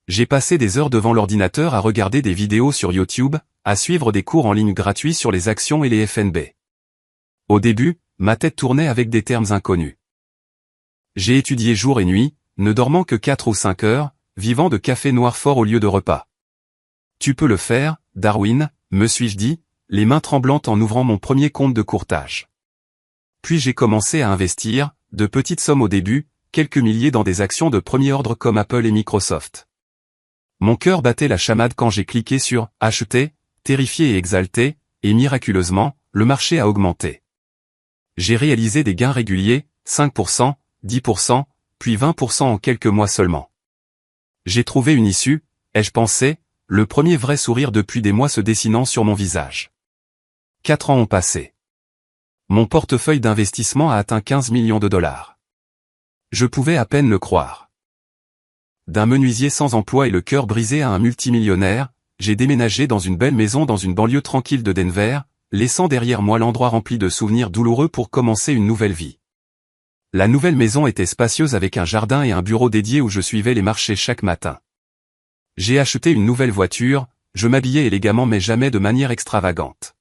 J'ai passé des heures devant l'ordinateur à regarder des vidéos sur YouTube, à suivre des cours en ligne gratuits sur les actions et les FNB. Au début, ma tête tournait avec des termes inconnus. J'ai étudié jour et nuit, ne dormant que 4 ou 5 heures, vivant de café noir fort au lieu de repas. Tu peux le faire, Darwin, me suis-je dit, les mains tremblantes en ouvrant mon premier compte de courtage. Puis j'ai commencé à investir, de petites sommes au début, quelques milliers dans des actions de premier ordre comme Apple et Microsoft. Mon cœur battait la chamade quand j'ai cliqué sur « Acheter », terrifié et exalté, et miraculeusement, le marché a augmenté. J'ai réalisé des gains réguliers, 5%, 10%, puis 20% en quelques mois seulement. J'ai trouvé une issue, ai-je pensé, le premier vrai sourire depuis des mois se dessinant sur mon visage. 4 ans ont passé. Mon portefeuille d'investissement a atteint 15 millions de dollars. Je pouvais à peine le croire. D'un menuisier sans emploi et le cœur brisé à un multimillionnaire, j'ai déménagé dans une belle maison dans une banlieue tranquille de Denver, laissant derrière moi l'endroit rempli de souvenirs douloureux pour commencer une nouvelle vie. La nouvelle maison était spacieuse avec un jardin et un bureau dédié où je suivais les marchés chaque matin. J'ai acheté une nouvelle voiture, je m'habillais élégamment mais jamais de manière extravagante.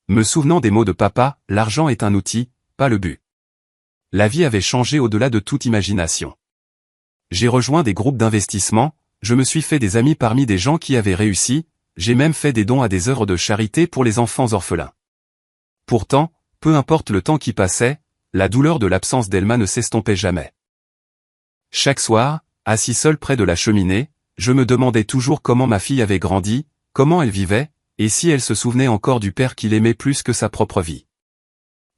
Me souvenant des mots de papa, l'argent est un outil, pas le but. La vie avait changé au-delà de toute imagination. J'ai rejoint des groupes d'investissement, je me suis fait des amis parmi des gens qui avaient réussi, j'ai même fait des dons à des œuvres de charité pour les enfants orphelins. Pourtant, peu importe le temps qui passait, la douleur de l'absence d'Elma ne s'estompait jamais. Chaque soir, assis seul près de la cheminée, je me demandais toujours comment ma fille avait grandi, comment elle vivait, et si elle se souvenait encore du père qu'il aimait plus que sa propre vie.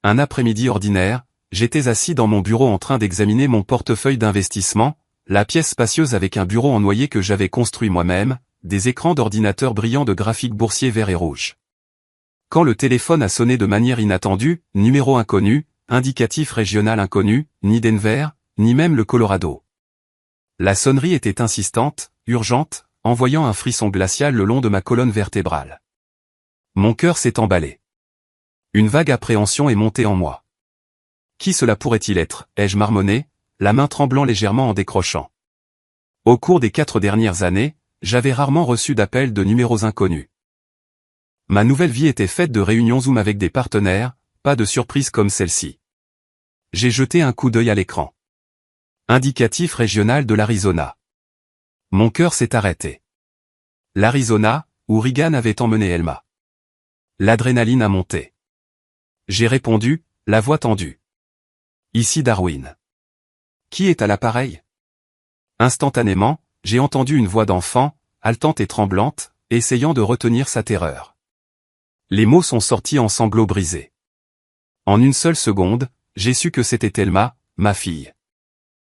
Un après-midi ordinaire, j'étais assis dans mon bureau en train d'examiner mon portefeuille d'investissement, la pièce spacieuse avec un bureau en noyer que j'avais construit moi-même, des écrans d'ordinateur brillants de graphiques boursiers verts et rouges. Quand le téléphone a sonné de manière inattendue, numéro inconnu, indicatif régional inconnu, ni Denver, ni même le Colorado. La sonnerie était insistante, urgente, envoyant un frisson glacial le long de ma colonne vertébrale. Mon cœur s'est emballé. Une vague appréhension est montée en moi. Qui cela pourrait-il être, ai-je marmonné, la main tremblant légèrement en décrochant. Au cours des 4 dernières années, j'avais rarement reçu d'appels de numéros inconnus. Ma nouvelle vie était faite de réunions Zoom avec des partenaires, pas de surprise comme celle-ci. J'ai jeté un coup d'œil à l'écran. Indicatif régional de l'Arizona. Mon cœur s'est arrêté. L'Arizona, où Reagan avait emmené Elma. L'adrénaline a monté. J'ai répondu, la voix tendue. Ici Darwin. Qui est à l'appareil? Instantanément, j'ai entendu une voix d'enfant, haletante et tremblante, essayant de retenir sa terreur. Les mots sont sortis en sanglots brisés. En une seule seconde, j'ai su que c'était Thelma, ma fille.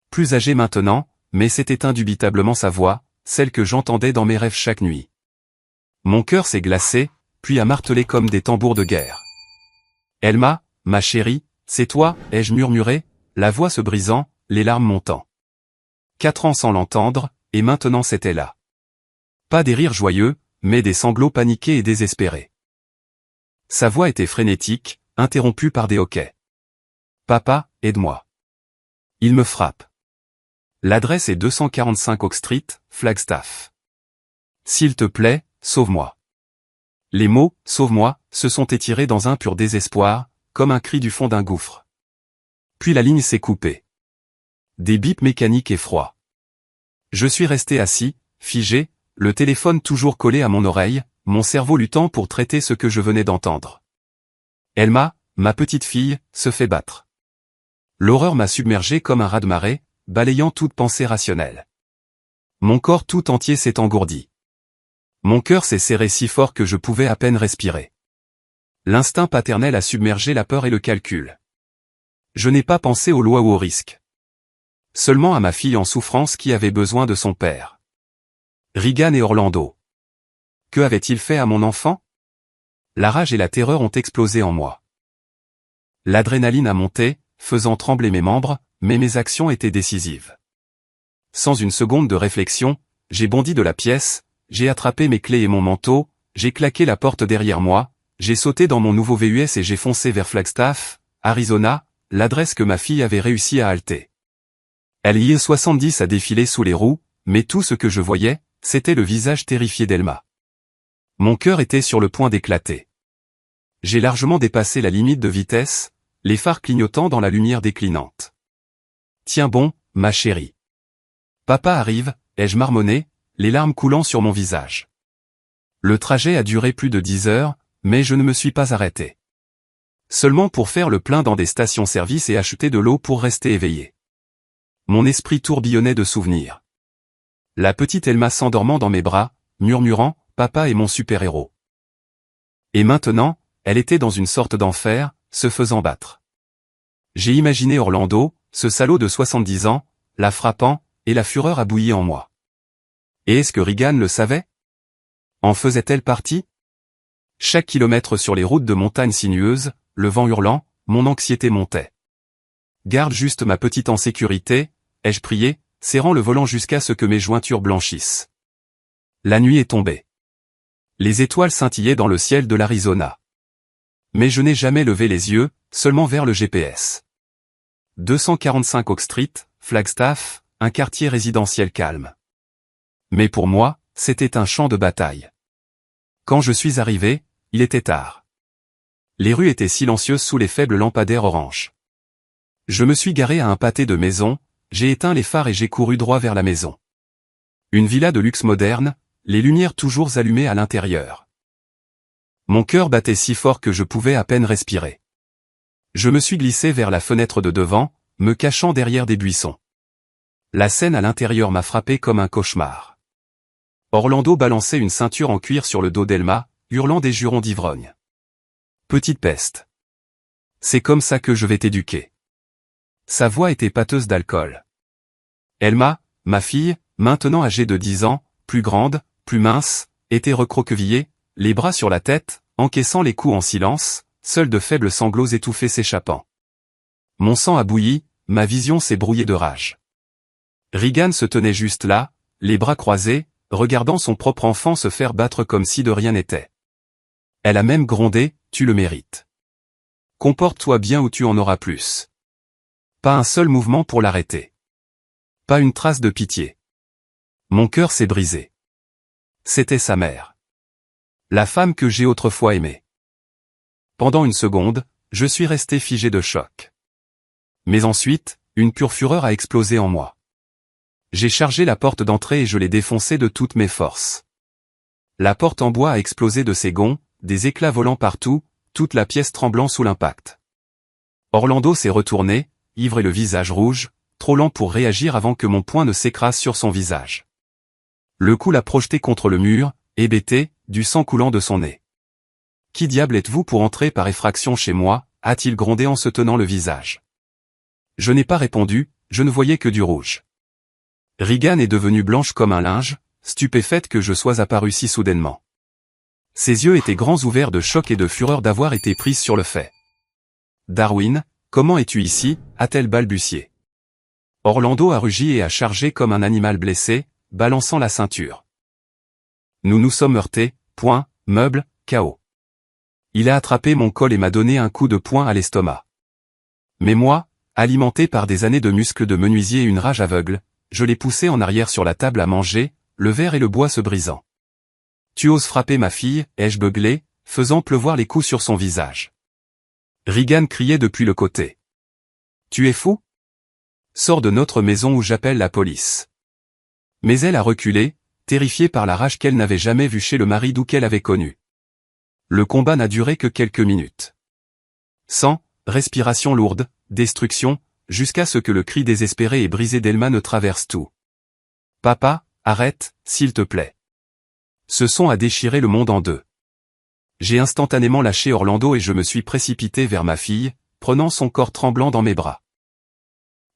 Plus âgée maintenant, mais c'était indubitablement sa voix, celle que j'entendais dans mes rêves chaque nuit. Mon cœur s'est glacé, puis a martelé comme des tambours de guerre. Thelma, ma chérie, c'est toi, ai-je murmuré, la voix se brisant, les larmes montant. 4 ans sans l'entendre, et maintenant c'était là. Pas des rires joyeux, mais des sanglots paniqués et désespérés. Sa voix était frénétique, interrompue par des hoquets. Papa, aide-moi. Il me frappe. L'adresse est 245 Oak Street, Flagstaff. S'il te plaît, sauve-moi. Les mots « sauve-moi » se sont étirés dans un pur désespoir, comme un cri du fond d'un gouffre. Puis la ligne s'est coupée. Des bips mécaniques et froids. Je suis resté assis, figé, le téléphone toujours collé à mon oreille, mon cerveau luttant pour traiter ce que je venais d'entendre. Thelma, ma petite fille, se fait battre. L'horreur m'a submergé comme un raz-de-marée, balayant toute pensée rationnelle. Mon corps tout entier s'est engourdi. Mon cœur s'est serré si fort que je pouvais à peine respirer. L'instinct paternel a submergé la peur et le calcul. Je n'ai pas pensé aux lois ou aux risques. Seulement à ma fille en souffrance qui avait besoin de son père. Regan et Orlando. Que avait-il fait à mon enfant? La rage et la terreur ont explosé en moi. L'adrénaline a monté, faisant trembler mes membres, mais mes actions étaient décisives. Sans une seconde de réflexion, j'ai bondi de la pièce, j'ai attrapé mes clés et mon manteau, j'ai claqué la porte derrière moi, j'ai sauté dans mon nouveau VUS et j'ai foncé vers Flagstaff, Arizona, l'adresse que ma fille avait réussi à halter. LI-70 a défilé sous les roues, mais tout ce que je voyais, c'était le visage terrifié d'Thelma. Mon cœur était sur le point d'éclater. J'ai largement dépassé la limite de vitesse, les phares clignotant dans la lumière déclinante. Tiens bon, ma chérie. Papa arrive, ai-je marmonné, les larmes coulant sur mon visage. Le trajet a duré plus de 10 heures, mais je ne me suis pas arrêté. Seulement pour faire le plein dans des stations-service et acheter de l'eau pour rester éveillé. Mon esprit tourbillonnait de souvenirs. La petite Thelma s'endormant dans mes bras, murmurant « Papa est mon super-héros ». Et maintenant, elle était dans une sorte d'enfer, se faisant battre. J'ai imaginé Orlando, ce salaud de 70 ans, la frappant, et la fureur a bouilli en moi. Et est-ce que Regan le savait? En faisait-elle partie? Chaque kilomètre sur les routes de montagnes sinueuses, le vent hurlant, mon anxiété montait. Garde juste ma petite en sécurité, ai-je prié, serrant le volant jusqu'à ce que mes jointures blanchissent. La nuit est tombée. Les étoiles scintillaient dans le ciel de l'Arizona. Mais je n'ai jamais levé les yeux, seulement vers le GPS. 245 Oak Street, Flagstaff, un quartier résidentiel calme. Mais pour moi, c'était un champ de bataille. Quand je suis arrivé, il était tard. Les rues étaient silencieuses sous les faibles lampadaires orange. Je me suis garé à un pâté de maison, j'ai éteint les phares et j'ai couru droit vers la maison. Une villa de luxe moderne, les lumières toujours allumées à l'intérieur. Mon cœur battait si fort que je pouvais à peine respirer. Je me suis glissé vers la fenêtre de devant, me cachant derrière des buissons. La scène à l'intérieur m'a frappé comme un cauchemar. Orlando balançait une ceinture en cuir sur le dos d'Thelma, hurlant des jurons d'ivrogne. Petite peste. C'est comme ça que je vais t'éduquer. Sa voix était pâteuse d'alcool. Thelma, ma fille, maintenant âgée de 10 ans, plus grande, plus mince, était recroquevillée, les bras sur la tête, encaissant les coups en silence, seuls de faibles sanglots étouffés s'échappant. Mon sang a bouilli, ma vision s'est brouillée de rage. Regan se tenait juste là, les bras croisés, regardant son propre enfant se faire battre comme si de rien n'était. Elle a même grondé, « Tu le mérites. Comporte-toi bien ou tu en auras plus. » Pas un seul mouvement pour l'arrêter. Pas une trace de pitié. Mon cœur s'est brisé. C'était sa mère. La femme que j'ai autrefois aimée. Pendant une seconde, je suis resté figé de choc. Mais ensuite, une pure fureur a explosé en moi. J'ai chargé la porte d'entrée et je l'ai défoncée de toutes mes forces. La porte en bois a explosé de ses gonds, des éclats volant partout, toute la pièce tremblant sous l'impact. Orlando s'est retourné, ivre et le visage rouge, trop lent pour réagir avant que mon poing ne s'écrase sur son visage. Le coup l'a projeté contre le mur, hébété, du sang coulant de son nez. « Qui diable êtes-vous pour entrer par effraction chez moi » a-t-il grondé en se tenant le visage. Je n'ai pas répondu, je ne voyais que du rouge. Regan est devenue blanche comme un linge, stupéfaite que je sois apparu si soudainement. Ses yeux étaient grands ouverts de choc et de fureur d'avoir été prise sur le fait. « Darwin, comment es-tu ici » a-t-elle balbutié. Orlando a rugi et a chargé comme un animal blessé, balançant la ceinture. Nous nous sommes heurtés, point, meuble, chaos. Il a attrapé mon col et m'a donné un coup de poing à l'estomac. Mais moi, alimenté par des années de muscles de menuisier et une rage aveugle, je l'ai poussé en arrière sur la table à manger, le verre et le bois se brisant. « Tu oses frapper ma fille » ai-je beuglé, faisant pleuvoir les coups sur son visage. Regan criait depuis le côté. « Tu es fou ? Sors de notre maison ou j'appelle la police. » Mais elle a reculé, terrifiée par la rage qu'elle n'avait jamais vue chez le mari d'où qu'elle avait connu. Le combat n'a duré que quelques minutes. Sang, respiration lourde, destruction, jusqu'à ce que le cri désespéré et brisé d'Elma ne traverse tout. « Papa, arrête, s'il te plaît. » Ce son a déchiré le monde en deux. J'ai instantanément lâché Orlando et je me suis précipité vers ma fille, prenant son corps tremblant dans mes bras.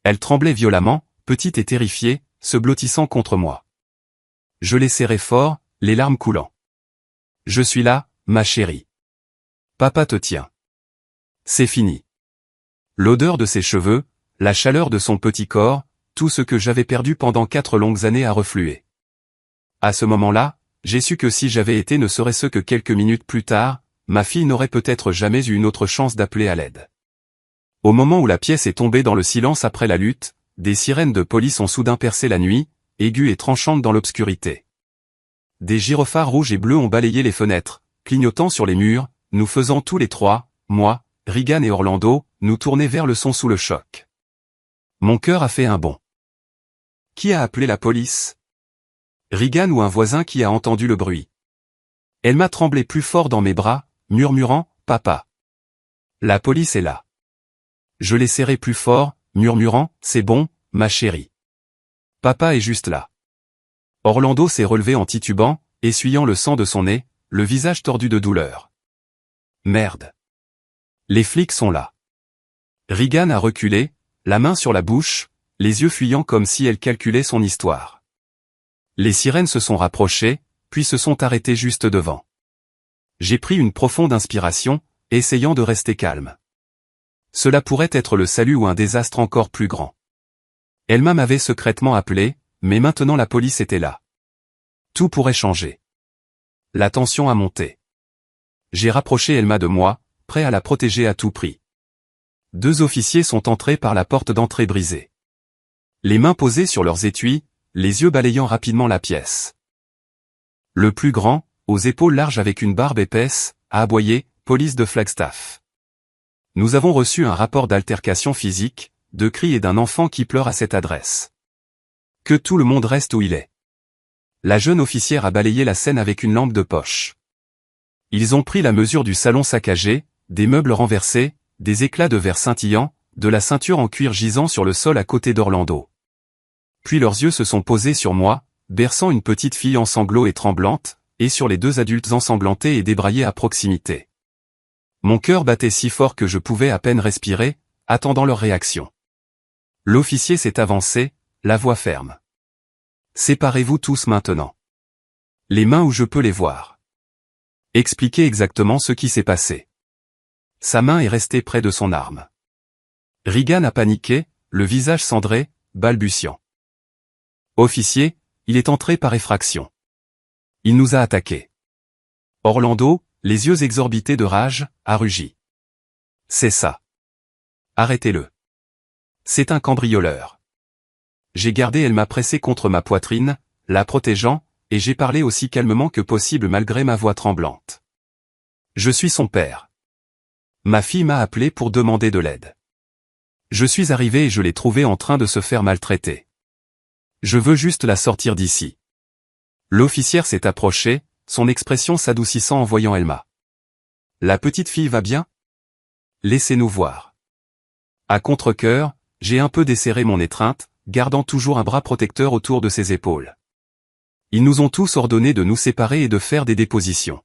Elle tremblait violemment, petite et terrifiée, se blottissant contre moi. Je l'ai serrée fort, les larmes coulant. « Je suis là, ma chérie. Papa te tient. C'est fini. » L'odeur de ses cheveux, la chaleur de son petit corps, tout ce que j'avais perdu pendant 4 longues années a reflué. À ce moment-là, j'ai su que si j'avais été ne serait-ce que quelques minutes plus tard, ma fille n'aurait peut-être jamais eu une autre chance d'appeler à l'aide. Au moment où la pièce est tombée dans le silence après la lutte, des sirènes de police ont soudain percé la nuit, aiguës et tranchantes dans l'obscurité. Des gyrophares rouges et bleus ont balayé les fenêtres, clignotant sur les murs, nous faisant tous les trois, moi, Regan et Orlando, nous tourner vers le son sous le choc. Mon cœur a fait un bond. Qui a appelé la police ? Regan ou un voisin qui a entendu le bruit. Elle m'a tremblé plus fort dans mes bras, murmurant « Papa. La police est là. » Je l'ai serré plus fort, murmurant « C'est bon, ma chérie. Papa est juste là. » Orlando s'est relevé en titubant, essuyant le sang de son nez, le visage tordu de douleur. Merde. Les flics sont là. Regan a reculé, la main sur la bouche, les yeux fuyants comme si elle calculait son histoire. Les sirènes se sont rapprochées, puis se sont arrêtées juste devant. J'ai pris une profonde inspiration, essayant de rester calme. Cela pourrait être le salut ou un désastre encore plus grand. Elma m'avait secrètement appelé, mais maintenant la police était là. Tout pourrait changer. La tension a monté. J'ai rapproché Elma de moi, prêt à la protéger à tout prix. 2 officiers sont entrés par la porte d'entrée brisée. Les mains posées sur leurs étuis, les yeux balayant rapidement la pièce. Le plus grand, aux épaules larges avec une barbe épaisse, a aboyé « Police de Flagstaff ». Nous avons reçu un rapport d'altercation physique, de cris et d'un enfant qui pleure à cette adresse. Que tout le monde reste où il est. La jeune officière a balayé la scène avec une lampe de poche. Ils ont pris la mesure du salon saccagé, des meubles renversés, des éclats de verre scintillants, de la ceinture en cuir gisant sur le sol à côté d'Orlando. Puis leurs yeux se sont posés sur moi, berçant une petite fille en sanglots et tremblante, et sur les 2 adultes ensanglantés et débraillés à proximité. Mon cœur battait si fort que je pouvais à peine respirer, attendant leur réaction. L'officier s'est avancé, la voix ferme. « Séparez-vous tous maintenant. Les mains où je peux les voir. Expliquez exactement ce qui s'est passé. » Sa main est restée près de son arme. Regan a paniqué, le visage cendré, balbutiant. « Officier, il est entré par effraction. Il nous a attaqués. » Orlando, les yeux exorbités de rage, a rugi. « C'est ça. Arrêtez-le. C'est un cambrioleur. » J'ai gardé Elma pressée contre ma poitrine, la protégeant, et j'ai parlé aussi calmement que possible malgré ma voix tremblante. « Je suis son père. Ma fille m'a appelé pour demander de l'aide. Je suis arrivé et je l'ai trouvée en train de se faire maltraiter. Je veux juste la sortir d'ici. » L'officière s'est approchée, son expression s'adoucissant en voyant Elma. « La petite fille va bien ? Laissez-nous voir. » À contre-cœur, j'ai un peu desserré mon étreinte, gardant toujours un bras protecteur autour de ses épaules. Ils nous ont tous ordonné de nous séparer et de faire des dépositions.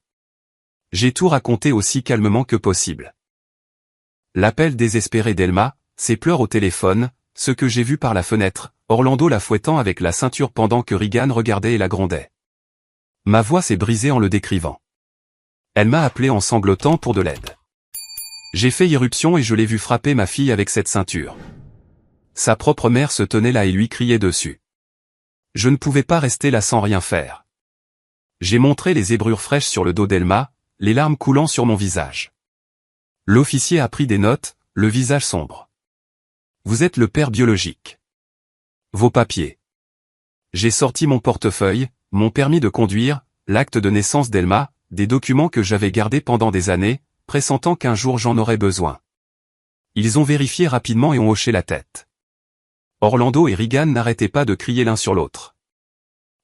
J'ai tout raconté aussi calmement que possible. L'appel désespéré d'Elma, ses pleurs au téléphone, ce que j'ai vu par la fenêtre, Orlando la fouettant avec la ceinture pendant que Regan regardait et la grondait. Ma voix s'est brisée en le décrivant. Elle m'a appelé en sanglotant pour de l'aide. J'ai fait irruption et je l'ai vu frapper ma fille avec cette ceinture. Sa propre mère se tenait là et lui criait dessus. Je ne pouvais pas rester là sans rien faire. J'ai montré les zébrures fraîches sur le dos d'Elma, les larmes coulant sur mon visage. L'officier a pris des notes, le visage sombre. Vous êtes le père biologique. Vos papiers. J'ai sorti mon portefeuille, mon permis de conduire, l'acte de naissance d'Elma, des documents que j'avais gardés pendant des années, pressentant qu'un jour j'en aurais besoin. Ils ont vérifié rapidement et ont hoché la tête. Orlando et Regan n'arrêtaient pas de crier l'un sur l'autre.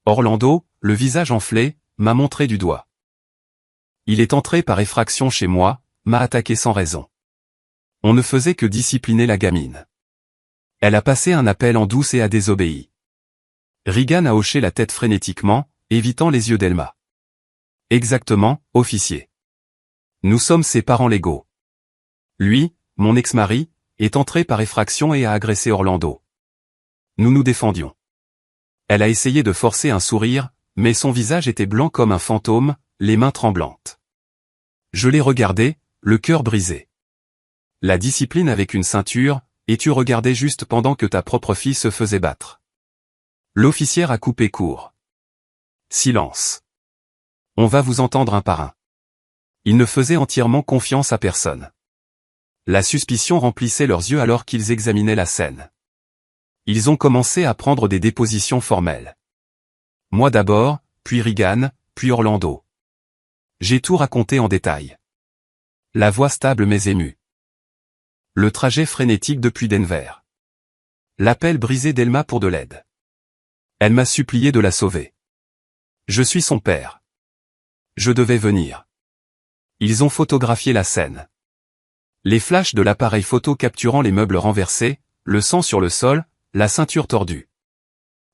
Orlando, le visage enflé, m'a montré du doigt. Il est entré par effraction chez moi, m'a attaqué sans raison. On ne faisait que discipliner la gamine. Elle a passé un appel en douce et a désobéi. Regan a hoché la tête frénétiquement, évitant les yeux d'Elma. Exactement, officier. Nous sommes ses parents légaux. Lui, mon ex-mari, est entré par effraction et a agressé Orlando. Nous nous défendions. Elle a essayé de forcer un sourire, mais son visage était blanc comme un fantôme, les mains tremblantes. Je l'ai regardé, le cœur brisé. La discipline avec une ceinture, et tu regardais juste pendant que ta propre fille se faisait battre. L'officière a coupé court. Silence. On va vous entendre un par un. Ils ne faisaient entièrement confiance à personne. La suspicion remplissait leurs yeux alors qu'ils examinaient la scène. Ils ont commencé à prendre des dépositions formelles. Moi d'abord, puis Regan, puis Orlando. J'ai tout raconté en détail. La voix stable mais émue. Le trajet frénétique depuis Denver. L'appel brisé d'Elma pour de l'aide. Elle m'a supplié de la sauver. Je suis son père. Je devais venir. Ils ont photographié la scène. Les flashs de l'appareil photo capturant les meubles renversés, le sang sur le sol, la ceinture tordue.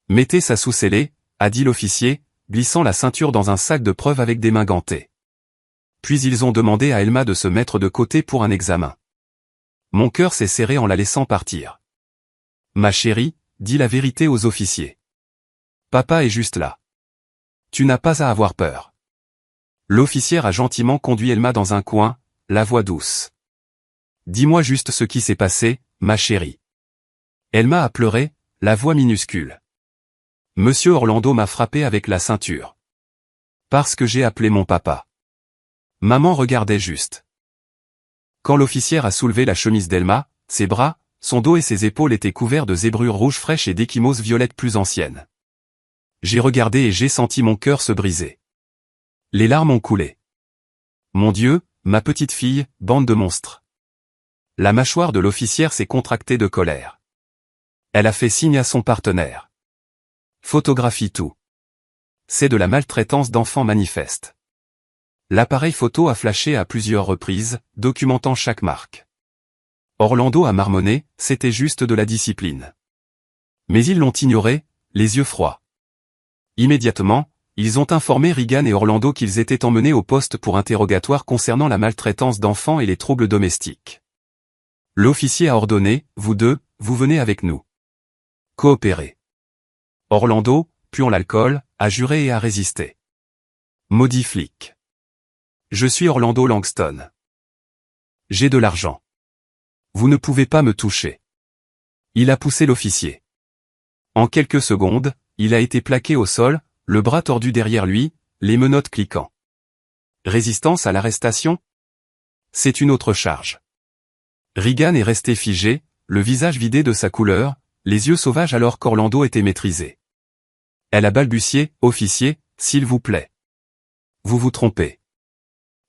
Mettez ça sous scellé, a dit l'officier, glissant la ceinture dans un sac de preuves avec des mains gantées. Puis ils ont demandé à Elma de se mettre de côté pour un examen. Mon cœur s'est serré en la laissant partir. Ma chérie, dis la vérité aux officiers. Papa est juste là. Tu n'as pas à avoir peur. L'officière a gentiment conduit Elma dans un coin, la voix douce. Dis-moi juste ce qui s'est passé, ma chérie. Elma a pleuré, la voix minuscule. Monsieur Orlando m'a frappé avec la ceinture. Parce que j'ai appelé mon papa. Maman regardait juste. Quand l'officière a soulevé la chemise d'Elma, ses bras, son dos et ses épaules étaient couverts de zébrures rouges fraîches et d'échymoses violettes plus anciennes. J'ai regardé et j'ai senti mon cœur se briser. Les larmes ont coulé. Mon Dieu, ma petite fille, bande de monstres. La mâchoire de l'officière s'est contractée de colère. Elle a fait signe à son partenaire. Photographie tout. C'est de la maltraitance d'enfants manifeste. L'appareil photo a flashé à plusieurs reprises, documentant chaque marque. Orlando a marmonné, c'était juste de la discipline. Mais ils l'ont ignoré, les yeux froids. Immédiatement, ils ont informé Regan et Orlando qu'ils étaient emmenés au poste pour interrogatoire concernant la maltraitance d'enfants et les troubles domestiques. L'officier a ordonné, vous deux, vous venez avec nous. Coopérez. Orlando, puant l'alcool, a juré et a résisté. Maudit flic. Je suis Orlando Langston. J'ai de l'argent. Vous ne pouvez pas me toucher. Il a poussé l'officier. En quelques secondes, il a été plaqué au sol, le bras tordu derrière lui, les menottes cliquant. Résistance à l'arrestation? C'est une autre charge. Regan est resté figé, le visage vidé de sa couleur, les yeux sauvages alors qu'Orlando était maîtrisé. Elle a balbutié, officier, s'il vous plaît. Vous vous trompez.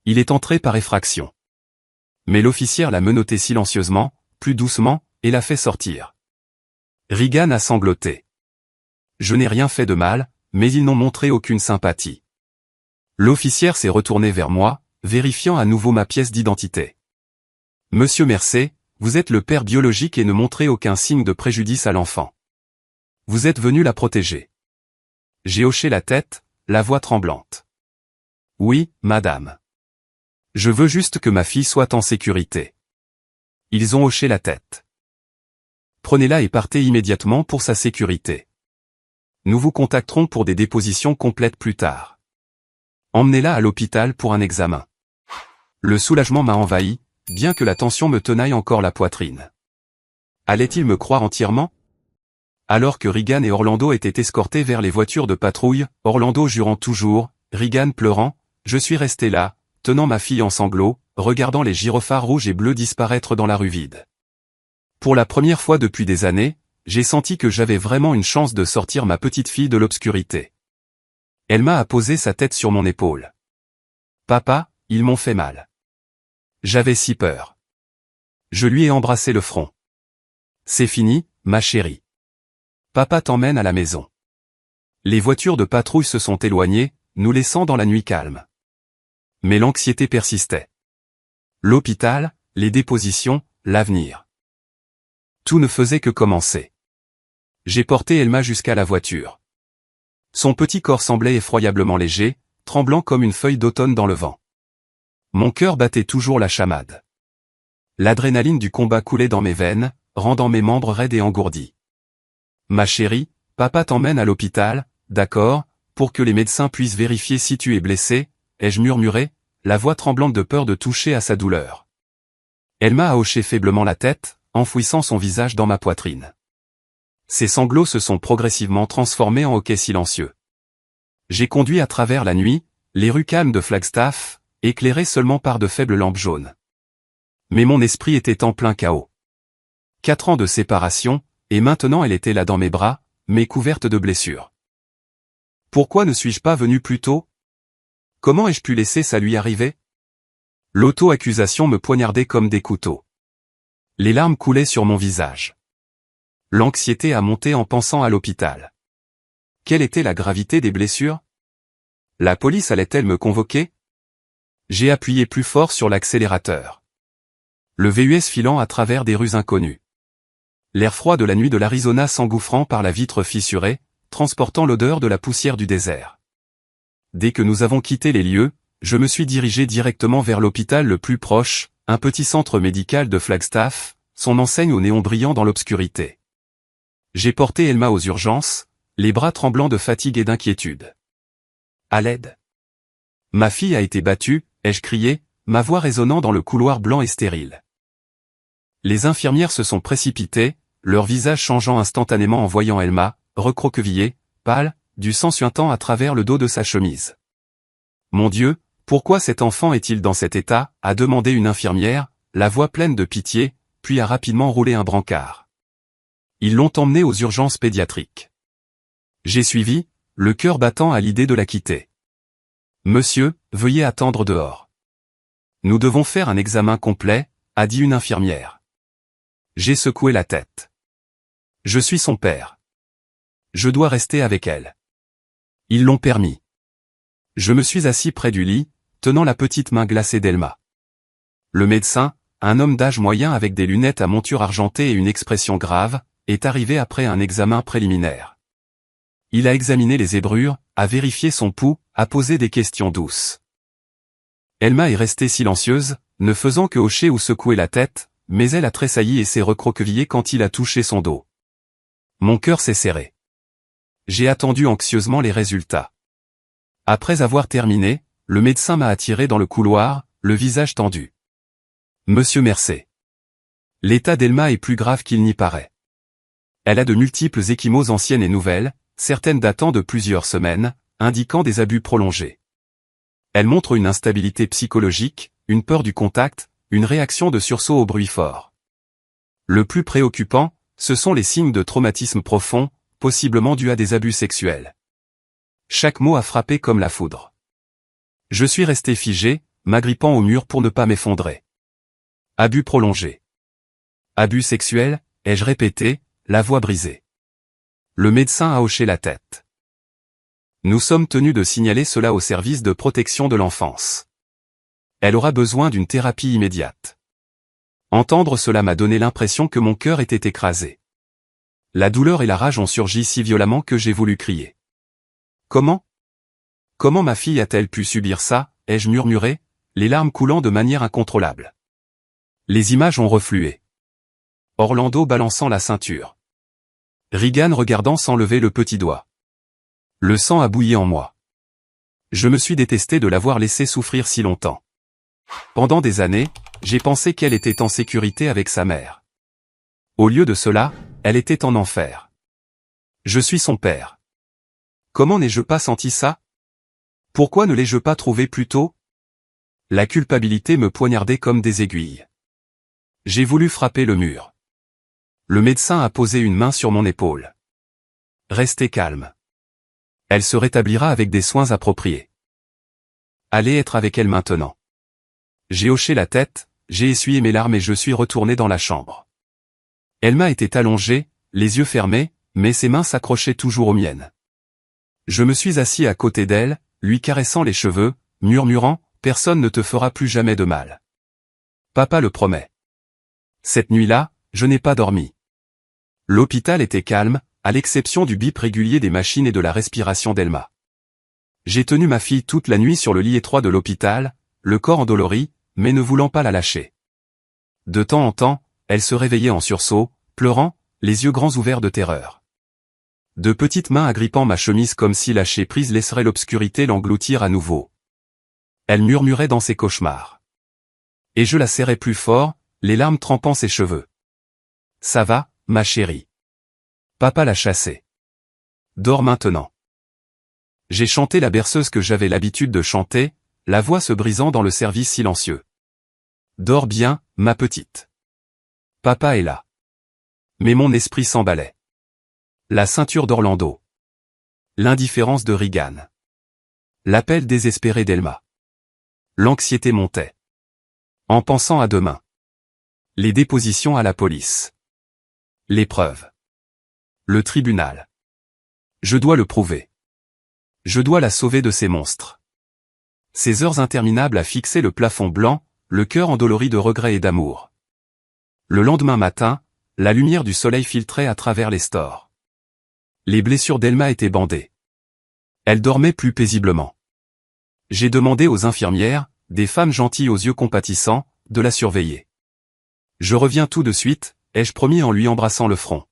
Il est entré par effraction. Mais l'officière l'a menotté silencieusement, plus doucement, et l'a fait sortir. Regan a sangloté. Je n'ai rien fait de mal, mais ils n'ont montré aucune sympathie. L'officière s'est retournée vers moi, vérifiant à nouveau ma pièce d'identité. Monsieur Mercé, vous êtes le père biologique et ne montrez aucun signe de préjudice à l'enfant. Vous êtes venu la protéger. J'ai hoché la tête, la voix tremblante. Oui, madame. Je veux juste que ma fille soit en sécurité. Ils ont hoché la tête. Prenez-la et partez immédiatement pour sa sécurité. Nous vous contacterons pour des dépositions complètes plus tard. Emmenez-la à l'hôpital pour un examen. Le soulagement m'a envahi, bien que la tension me tenaille encore la poitrine. Allait-il me croire entièrement? Alors que Regan et Orlando étaient escortés vers les voitures de patrouille, Orlando jurant toujours, Regan pleurant, je suis resté là, tenant ma fille en sanglots, regardant les gyrophares rouges et bleus disparaître dans la rue vide. Pour la première fois depuis des années, j'ai senti que j'avais vraiment une chance de sortir ma petite fille de l'obscurité. Elle m'a posé sa tête sur mon épaule. Papa, ils m'ont fait mal. J'avais si peur. Je lui ai embrassé le front. C'est fini, ma chérie. Papa t'emmène à la maison. Les voitures de patrouille se sont éloignées, nous laissant dans la nuit calme. Mais l'anxiété persistait. L'hôpital, les dépositions, l'avenir. Tout ne faisait que commencer. J'ai porté Elma jusqu'à la voiture. Son petit corps semblait effroyablement léger, tremblant comme une feuille d'automne dans le vent. Mon cœur battait toujours la chamade. L'adrénaline du combat coulait dans mes veines, rendant mes membres raides et engourdis. Ma chérie, papa t'emmène à l'hôpital, d'accord, pour que les médecins puissent vérifier si tu es blessé, ai-je murmuré, la voix tremblante de peur de toucher à sa douleur. Elle m'a hoché faiblement la tête, enfouissant son visage dans ma poitrine. Ses sanglots se sont progressivement transformés en hoquets silencieux. J'ai conduit à travers la nuit, les rues calmes de Flagstaff, éclairées seulement par de faibles lampes jaunes. Mais mon esprit était en plein chaos. 4 ans de séparation, et maintenant elle était là dans mes bras, mais couverte de blessures. Pourquoi ne suis-je pas venu plus tôt? Comment ai-je pu laisser ça lui arriver? L'auto-accusation me poignardait comme des couteaux. Les larmes coulaient sur mon visage. L'anxiété a monté en pensant à l'hôpital. Quelle était la gravité des blessures? La police allait-elle me convoquer? J'ai appuyé plus fort sur l'accélérateur. Le VUS filant à travers des rues inconnues. L'air froid de la nuit de l'Arizona s'engouffrant par la vitre fissurée, transportant l'odeur de la poussière du désert. Dès que nous avons quitté les lieux, je me suis dirigé directement vers l'hôpital le plus proche, un petit centre médical de Flagstaff, son enseigne au néon brillant dans l'obscurité. J'ai porté Elma aux urgences, les bras tremblants de fatigue et d'inquiétude. À l'aide. Ma fille a été battue, ai-je crié, ma voix résonnant dans le couloir blanc et stérile. Les infirmières se sont précipitées, leur visage changeant instantanément en voyant Elma, recroquevillée, pâle, du sang suintant à travers le dos de sa chemise. Mon Dieu, pourquoi cet enfant est-il dans cet état? A demandé une infirmière, la voix pleine de pitié, puis a rapidement roulé un brancard. Ils l'ont emmené aux urgences pédiatriques. J'ai suivi, le cœur battant à l'idée de la quitter. Monsieur, veuillez attendre dehors. Nous devons faire un examen complet, a dit une infirmière. J'ai secoué la tête. Je suis son père. Je dois rester avec elle. Ils l'ont permis. Je me suis assis près du lit, tenant la petite main glacée d'Elma. Le médecin, un homme d'âge moyen avec des lunettes à monture argentée et une expression grave, est arrivé après un examen préliminaire. Il a examiné les zébrures, a vérifié son pouls, a posé des questions douces. Elma est restée silencieuse, ne faisant que hocher ou secouer la tête, mais elle a tressailli et s'est recroquevillée quand il a touché son dos. Mon cœur s'est serré. J'ai attendu anxieusement les résultats. Après avoir terminé, le médecin m'a attiré dans le couloir, le visage tendu. Monsieur Mercé. L'état d'Elma est plus grave qu'il n'y paraît. Elle a de multiples ecchymoses anciennes et nouvelles, certaines datant de plusieurs semaines, indiquant des abus prolongés. Elle montre une instabilité psychologique, une peur du contact, une réaction de sursaut au bruit fort. Le plus préoccupant, ce sont les signes de traumatisme profond, possiblement dus à des abus sexuels. Chaque mot a frappé comme la foudre. Je suis resté figé, m'agrippant au mur pour ne pas m'effondrer. Abus prolongés. Abus sexuels, ai-je répété, la voix brisée. Le médecin a hoché la tête. Nous sommes tenus de signaler cela au service de protection de l'enfance. Elle aura besoin d'une thérapie immédiate. Entendre cela m'a donné l'impression que mon cœur était écrasé. La douleur et la rage ont surgi si violemment que j'ai voulu crier. Comment? Comment ma fille a-t-elle pu subir ça, ai-je murmuré, les larmes coulant de manière incontrôlable. Les images ont reflué. Orlando balançant la ceinture. Regan regardant sans lever le petit doigt. Le sang a bouilli en moi. Je me suis détesté de l'avoir laissé souffrir si longtemps. Pendant des années, j'ai pensé qu'elle était en sécurité avec sa mère. Au lieu de cela, elle était en enfer. Je suis son père. Comment n'ai-je pas senti ça? Pourquoi ne l'ai-je pas trouvé plus tôt? La culpabilité me poignardait comme des aiguilles. J'ai voulu frapper le mur. Le médecin a posé une main sur mon épaule. Restez calme. Elle se rétablira avec des soins appropriés. Allez être avec elle maintenant. J'ai hoché la tête, j'ai essuyé mes larmes et je suis retourné dans la chambre. Elma était allongée, les yeux fermés, mais ses mains s'accrochaient toujours aux miennes. Je me suis assis à côté d'elle, lui caressant les cheveux, murmurant « Personne ne te fera plus jamais de mal. Papa le promet. » Cette nuit-là, je n'ai pas dormi. L'hôpital était calme, à l'exception du bip régulier des machines et de la respiration d'Elma. J'ai tenu ma fille toute la nuit sur le lit étroit de l'hôpital, le corps endolori, mais ne voulant pas la lâcher. De temps en temps, elle se réveillait en sursaut, pleurant, les yeux grands ouverts de terreur. De petites mains agrippant ma chemise comme si lâcher prise laisserait l'obscurité l'engloutir à nouveau. Elle murmurait dans ses cauchemars. Et je la serrais plus fort, les larmes trempant ses cheveux. « Ça va, ma chérie. Papa l'a chassée. Dors maintenant. » J'ai chanté la berceuse que j'avais l'habitude de chanter, la voix se brisant dans le service silencieux. « Dors bien, ma petite. Papa est là. » Mais mon esprit s'emballait. La ceinture d'Orlando. L'indifférence de Regan. L'appel désespéré d'Elma. L'anxiété montait. En pensant à demain. Les dépositions à la police. L'épreuve. Le tribunal. Je dois le prouver. Je dois la sauver de ces monstres. Ces heures interminables à fixer le plafond blanc, le cœur endolori de regret et d'amour. Le lendemain matin, la lumière du soleil filtrait à travers les stores. Les blessures d'Elma étaient bandées. Elle dormait plus paisiblement. J'ai demandé aux infirmières, des femmes gentilles aux yeux compatissants, de la surveiller. Je reviens tout de suite, ai-je promis en lui embrassant le front.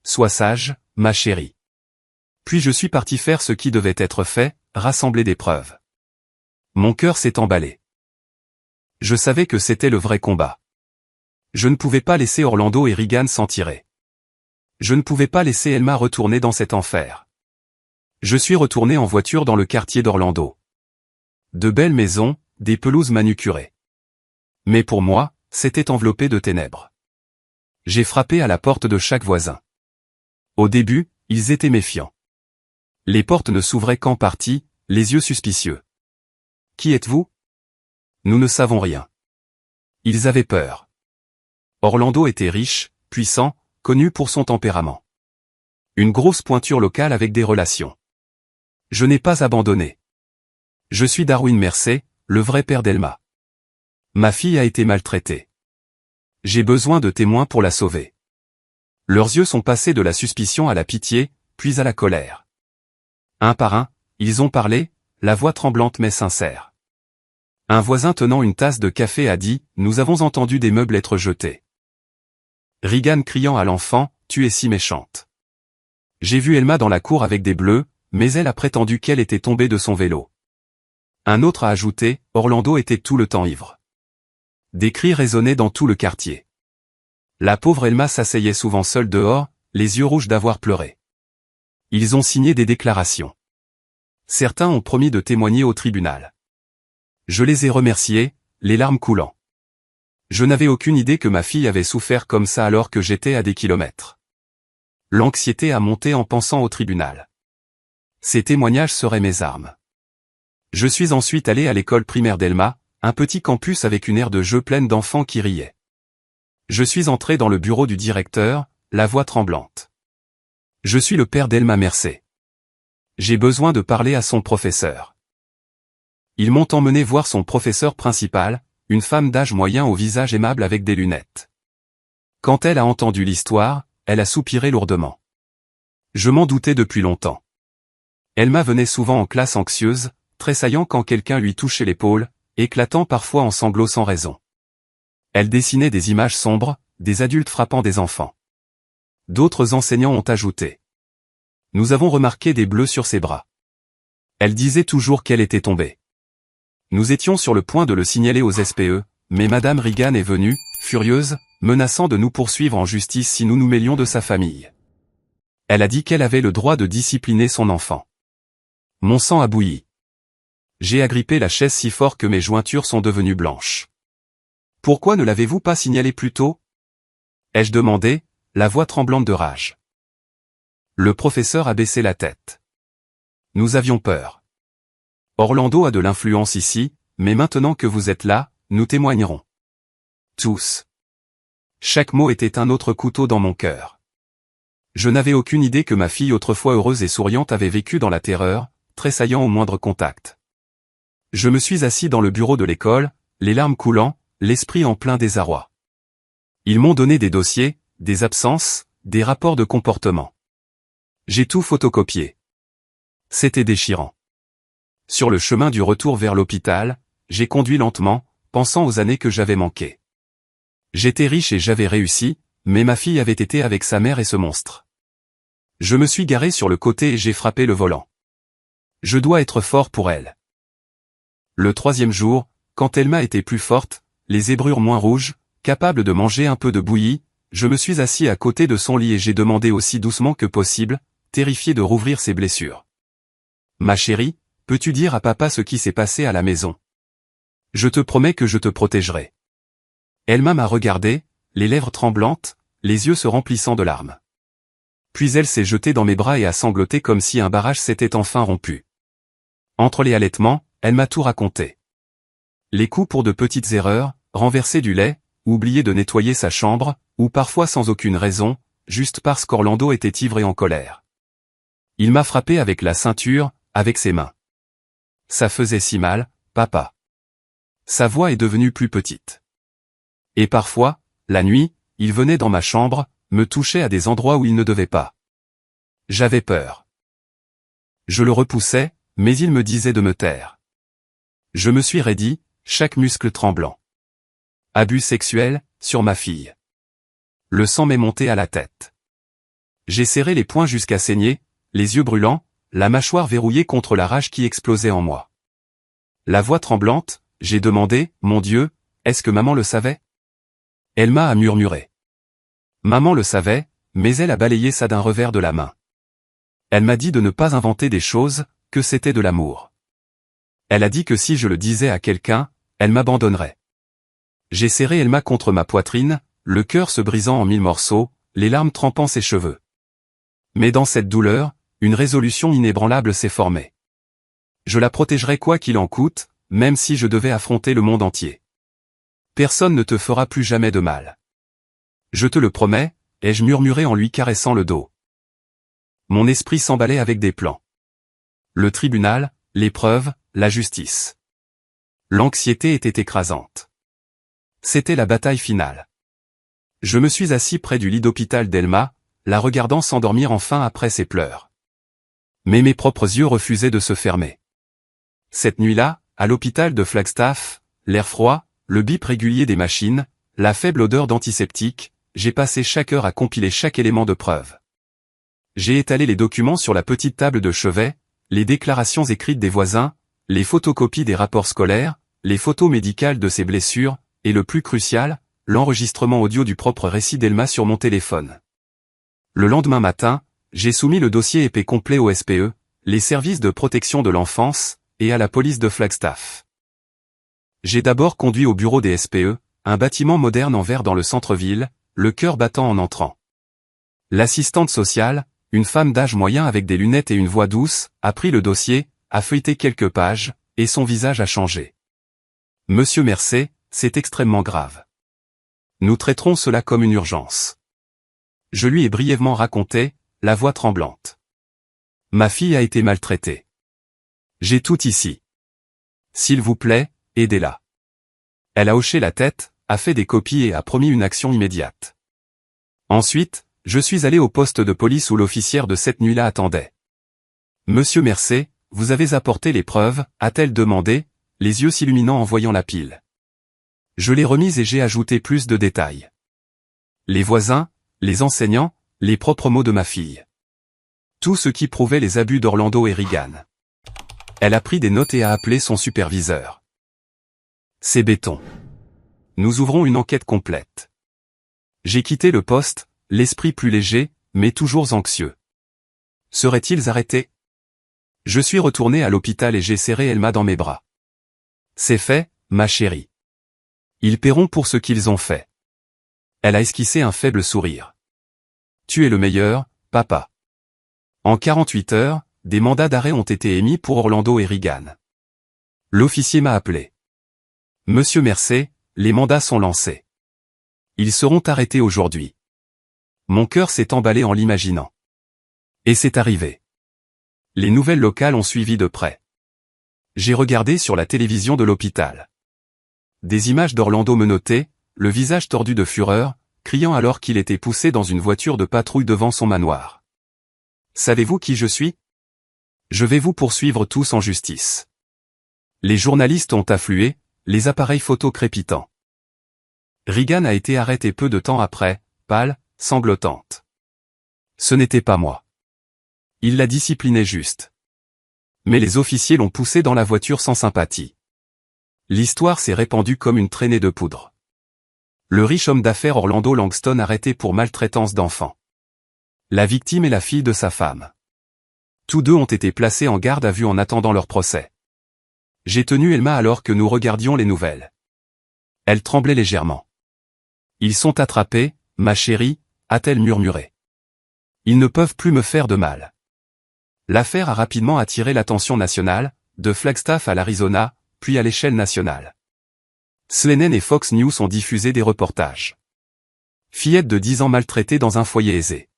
Sois sage, ma chérie. Puis je suis parti faire ce qui devait être fait, rassembler des preuves. Mon cœur s'est emballé. Je savais que c'était le vrai combat. Je ne pouvais pas laisser Orlando et Regan s'en tirer. Je ne pouvais pas laisser Elma retourner dans cet enfer. Je suis retourné en voiture dans le quartier d'Orlando. De belles maisons, des pelouses manucurées. Mais pour moi, c'était enveloppé de ténèbres. J'ai frappé à la porte de chaque voisin. Au début, ils étaient méfiants. Les portes ne s'ouvraient qu'en partie, les yeux suspicieux. « Qui êtes-vous ? » ? « Nous ne savons rien. » Ils avaient peur. Orlando était riche, puissant, connu pour son tempérament. Une grosse pointure locale avec des relations. Je n'ai pas abandonné. Je suis Darwin Mersey, le vrai père d'Elma. Ma fille a été maltraitée. J'ai besoin de témoins pour la sauver. Leurs yeux sont passés de la suspicion à la pitié, puis à la colère. Un par un, ils ont parlé, la voix tremblante mais sincère. Un voisin tenant une tasse de café a dit « Nous avons entendu des meubles être jetés. » Regan criant à l'enfant « Tu es si méchante. » J'ai vu Elma dans la cour avec des bleus, mais elle a prétendu qu'elle était tombée de son vélo. Un autre a ajouté « Orlando était tout le temps ivre. » Des cris résonnaient dans tout le quartier. La pauvre Elma s'asseyait souvent seule dehors, les yeux rouges d'avoir pleuré. Ils ont signé des déclarations. Certains ont promis de témoigner au tribunal. Je les ai remerciés, les larmes coulant. Je n'avais aucune idée que ma fille avait souffert comme ça alors que j'étais à des kilomètres. L'anxiété a monté en pensant au tribunal. Ces témoignages seraient mes armes. Je suis ensuite allé à l'école primaire d'Elma, un petit campus avec une aire de jeu pleine d'enfants qui riaient. Je suis entré dans le bureau du directeur, la voix tremblante. Je suis le père d'Elma Mersey. J'ai besoin de parler à son professeur. Ils m'ont emmené voir son professeur principal, une femme d'âge moyen au visage aimable avec des lunettes. Quand elle a entendu l'histoire, elle a soupiré lourdement. Je m'en doutais depuis longtemps. Elma venait souvent en classe anxieuse, tressaillant quand quelqu'un lui touchait l'épaule, éclatant parfois en sanglots sans raison. Elle dessinait des images sombres, des adultes frappant des enfants. D'autres enseignants ont ajouté. Nous avons remarqué des bleus sur ses bras. Elle disait toujours qu'elle était tombée. Nous étions sur le point de le signaler aux SPE, mais Madame Reagan est venue, furieuse, menaçant de nous poursuivre en justice si nous nous mêlions de sa famille. Elle a dit qu'elle avait le droit de discipliner son enfant. Mon sang a bouilli. J'ai agrippé la chaise si fort que mes jointures sont devenues blanches. Pourquoi ne l'avez-vous pas signalé plus tôt? Ai-je demandé, la voix tremblante de rage. Le professeur a baissé la tête. Nous avions peur. Orlando a de l'influence ici, mais maintenant que vous êtes là, nous témoignerons. Tous. Chaque mot était un autre couteau dans mon cœur. Je n'avais aucune idée que ma fille autrefois heureuse et souriante avait vécu dans la terreur, tressaillant au moindre contact. Je me suis assis dans le bureau de l'école, les larmes coulant, l'esprit en plein désarroi. Ils m'ont donné des dossiers, des absences, des rapports de comportement. J'ai tout photocopié. C'était déchirant. Sur le chemin du retour vers l'hôpital, j'ai conduit lentement, pensant aux années que j'avais manquées. J'étais riche et j'avais réussi, mais ma fille avait été avec sa mère et ce monstre. Je me suis garé sur le côté et j'ai frappé le volant. Je dois être fort pour elle. Le 3e jour, quand Elma était plus forte, les zébrures moins rouges, capable de manger un peu de bouillie, je me suis assis à côté de son lit et j'ai demandé aussi doucement que possible, terrifié de rouvrir ses blessures. Ma chérie, peux-tu dire à papa ce qui s'est passé à la maison? Je te promets que je te protégerai. Elma m'a regardé, les lèvres tremblantes, les yeux se remplissant de larmes. Puis elle s'est jetée dans mes bras et a sangloté comme si un barrage s'était enfin rompu. Entre les halètements, elle m'a tout raconté. Les coups pour de petites erreurs, renverser du lait, oublier de nettoyer sa chambre, ou parfois sans aucune raison, juste parce qu'Orlando était ivre et en colère. Il m'a frappé avec la ceinture, avec ses mains. Ça faisait si mal, papa. Sa voix est devenue plus petite. Et parfois, la nuit, il venait dans ma chambre, me touchait à des endroits où il ne devait pas. J'avais peur. Je le repoussais, mais il me disait de me taire. Je me suis raidi, chaque muscle tremblant. Abus sexuel, sur ma fille. Le sang m'est monté à la tête. J'ai serré les poings jusqu'à saigner, les yeux brûlants, la mâchoire verrouillée contre la rage qui explosait en moi. La voix tremblante, j'ai demandé, mon Dieu, est-ce que maman le savait? Elma a murmuré. Maman le savait, mais elle a balayé ça d'un revers de la main. Elle m'a dit de ne pas inventer des choses, que c'était de l'amour. Elle a dit que si je le disais à quelqu'un, elle m'abandonnerait. J'ai serré Elma contre ma poitrine, le cœur se brisant en 1000 morceaux, les larmes trempant ses cheveux. Mais dans cette douleur, une résolution inébranlable s'est formée. Je la protégerai quoi qu'il en coûte, même si je devais affronter le monde entier. Personne ne te fera plus jamais de mal. Je te le promets, ai-je murmuré en lui caressant le dos. Mon esprit s'emballait avec des plans. Le tribunal, l'épreuve, la justice. L'anxiété était écrasante. C'était la bataille finale. Je me suis assis près du lit d'hôpital d'Elma, la regardant s'endormir enfin après ses pleurs. Mais mes propres yeux refusaient de se fermer. Cette nuit-là, à l'hôpital de Flagstaff, l'air froid, le bip régulier des machines, la faible odeur d'antiseptique, j'ai passé chaque heure à compiler chaque élément de preuve. J'ai étalé les documents sur la petite table de chevet, les déclarations écrites des voisins, les photocopies des rapports scolaires, les photos médicales de ses blessures, et le plus crucial, l'enregistrement audio du propre récit d'Elma sur mon téléphone. Le lendemain matin, j'ai soumis le dossier épais complet au SPE, les services de protection de l'enfance, et à la police de Flagstaff. J'ai d'abord conduit au bureau des SPE, un bâtiment moderne en verre dans le centre-ville, le cœur battant en entrant. L'assistante sociale, une femme d'âge moyen avec des lunettes et une voix douce, a pris le dossier, a feuilleté quelques pages, et son visage a changé. Monsieur Mercé, c'est extrêmement grave. Nous traiterons cela comme une urgence. Je lui ai brièvement raconté, la voix tremblante. Ma fille a été maltraitée. J'ai tout ici. S'il vous plaît, aidez-la. Elle a hoché la tête, a fait des copies et a promis une action immédiate. Ensuite, je suis allé au poste de police où l'officière de cette nuit-là attendait. Monsieur Mercé, vous avez apporté les preuves, a-t-elle demandé, les yeux s'illuminant en voyant la pile. Je l'ai remise et j'ai ajouté plus de détails. Les voisins, les enseignants, les propres mots de ma fille. Tout ce qui prouvait les abus d'Orlando et Regan. Elle a pris des notes et a appelé son superviseur. C'est béton. Nous ouvrons une enquête complète. J'ai quitté le poste, l'esprit plus léger, mais toujours anxieux. Seraient-ils arrêtés? Je suis retourné à l'hôpital et j'ai serré Elma dans mes bras. C'est fait, ma chérie. Ils paieront pour ce qu'ils ont fait. Elle a esquissé un faible sourire. Tu es le meilleur, papa. En 48 heures, des mandats d'arrêt ont été émis pour Orlando et Regan. L'officier m'a appelé. Monsieur Mercey, les mandats sont lancés. Ils seront arrêtés aujourd'hui. Mon cœur s'est emballé en l'imaginant. Et c'est arrivé. Les nouvelles locales ont suivi de près. J'ai regardé sur la télévision de l'hôpital. Des images d'Orlando menotté, le visage tordu de fureur, criant alors qu'il était poussé dans une voiture de patrouille devant son manoir. Savez-vous qui je suis? Je vais vous poursuivre tous en justice. Les journalistes ont afflué, les appareils photo crépitants. Regan a été arrêtée peu de temps après, pâle, sanglotante. Ce n'était pas moi. Il la disciplinait juste. Mais les officiers l'ont poussée dans la voiture sans sympathie. L'histoire s'est répandue comme une traînée de poudre. Le riche homme d'affaires Orlando Langston arrêté pour maltraitance d'enfants. La victime est la fille de sa femme. Tous deux ont été placés en garde à vue en attendant leur procès. J'ai tenu Elma alors que nous regardions les nouvelles. Elle tremblait légèrement. Ils sont attrapés, ma chérie, a-t-elle murmuré. Ils ne peuvent plus me faire de mal. L'affaire a rapidement attiré l'attention nationale, de Flagstaff à l'Arizona, puis à l'échelle nationale. CNN et Fox News ont diffusé des reportages. Fillette de 10 ans maltraitée dans un foyer aisé.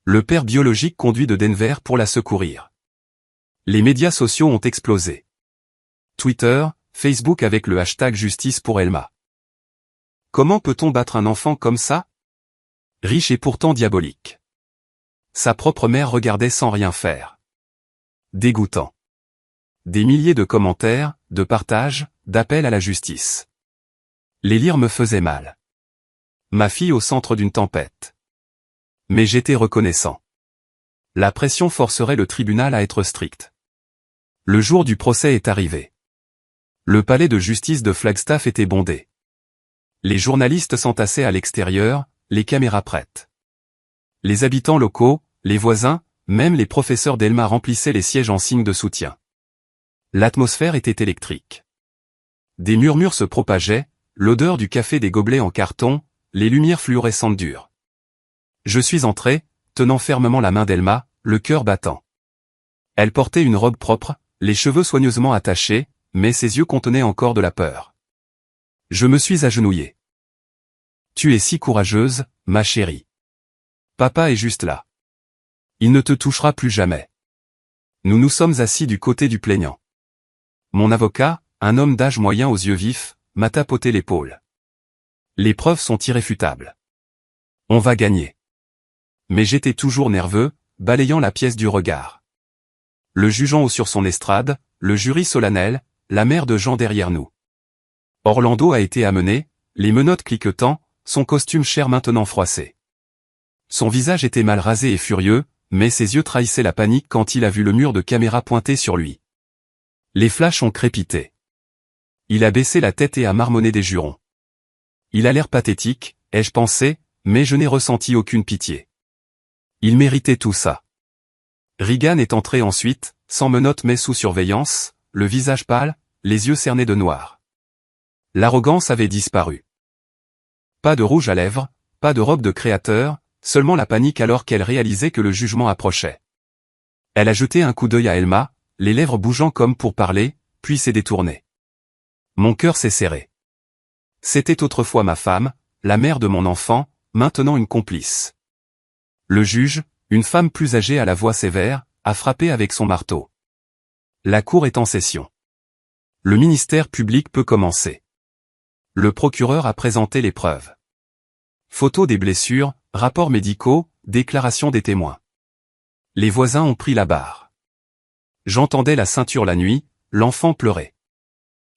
Le père biologique conduit de Denver pour la secourir. Les médias sociaux ont explosé. Twitter, Facebook avec le hashtag Justice pour Elma. Comment peut-on battre un enfant comme ça? Riche et pourtant diabolique. Sa propre mère regardait sans rien faire. Dégoûtant. Des milliers de commentaires, de partages, d'appels à la justice. Les lire me faisaient mal. Ma fille au centre d'une tempête. Mais j'étais reconnaissant. La pression forcerait le tribunal à être strict. Le jour du procès est arrivé. Le palais de justice de Flagstaff était bondé. Les journalistes s'entassaient à l'extérieur, les caméras prêtes. Les habitants locaux, les voisins, même les professeurs d'Elma remplissaient les sièges en signe de soutien. L'atmosphère était électrique. Des murmures se propageaient, l'odeur du café des gobelets en carton, les lumières fluorescentes durent. Je suis entré, tenant fermement la main d'Elma, le cœur battant. Elle portait une robe propre, les cheveux soigneusement attachés, mais ses yeux contenaient encore de la peur. Je me suis agenouillé. Tu es si courageuse, ma chérie. Papa est juste là. Il ne te touchera plus jamais. Nous nous sommes assis du côté du plaignant. Mon avocat, un homme d'âge moyen aux yeux vifs, m'a tapoté l'épaule. Les preuves sont irréfutables. On va gagner. Mais j'étais toujours nerveux, balayant la pièce du regard. Le juge en haut sur son estrade, le jury solennel, la mère de Jean derrière nous. Orlando a été amené, les menottes cliquetant, son costume cher maintenant froissé. Son visage était mal rasé et furieux, mais ses yeux trahissaient la panique quand il a vu le mur de caméra pointé sur lui. Les flashs ont crépité. Il a baissé la tête et a marmonné des jurons. Il a l'air pathétique, ai-je pensé, mais je n'ai ressenti aucune pitié. Il méritait tout ça. Regan est entré ensuite, sans menottes mais sous surveillance, le visage pâle, les yeux cernés de noir. L'arrogance avait disparu. Pas de rouge à lèvres, pas de robe de créateur, seulement la panique alors qu'elle réalisait que le jugement approchait. Elle a jeté un coup d'œil à Elma, les lèvres bougeant comme pour parler, puis s'est détournée. Mon cœur s'est serré. C'était autrefois ma femme, la mère de mon enfant, maintenant une complice. Le juge, une femme plus âgée à la voix sévère, a frappé avec son marteau. La cour est en session. Le ministère public peut commencer. Le procureur a présenté les preuves. Photos des blessures, rapports médicaux, déclarations des témoins. Les voisins ont pris la barre. J'entendais la ceinture la nuit, l'enfant pleurait.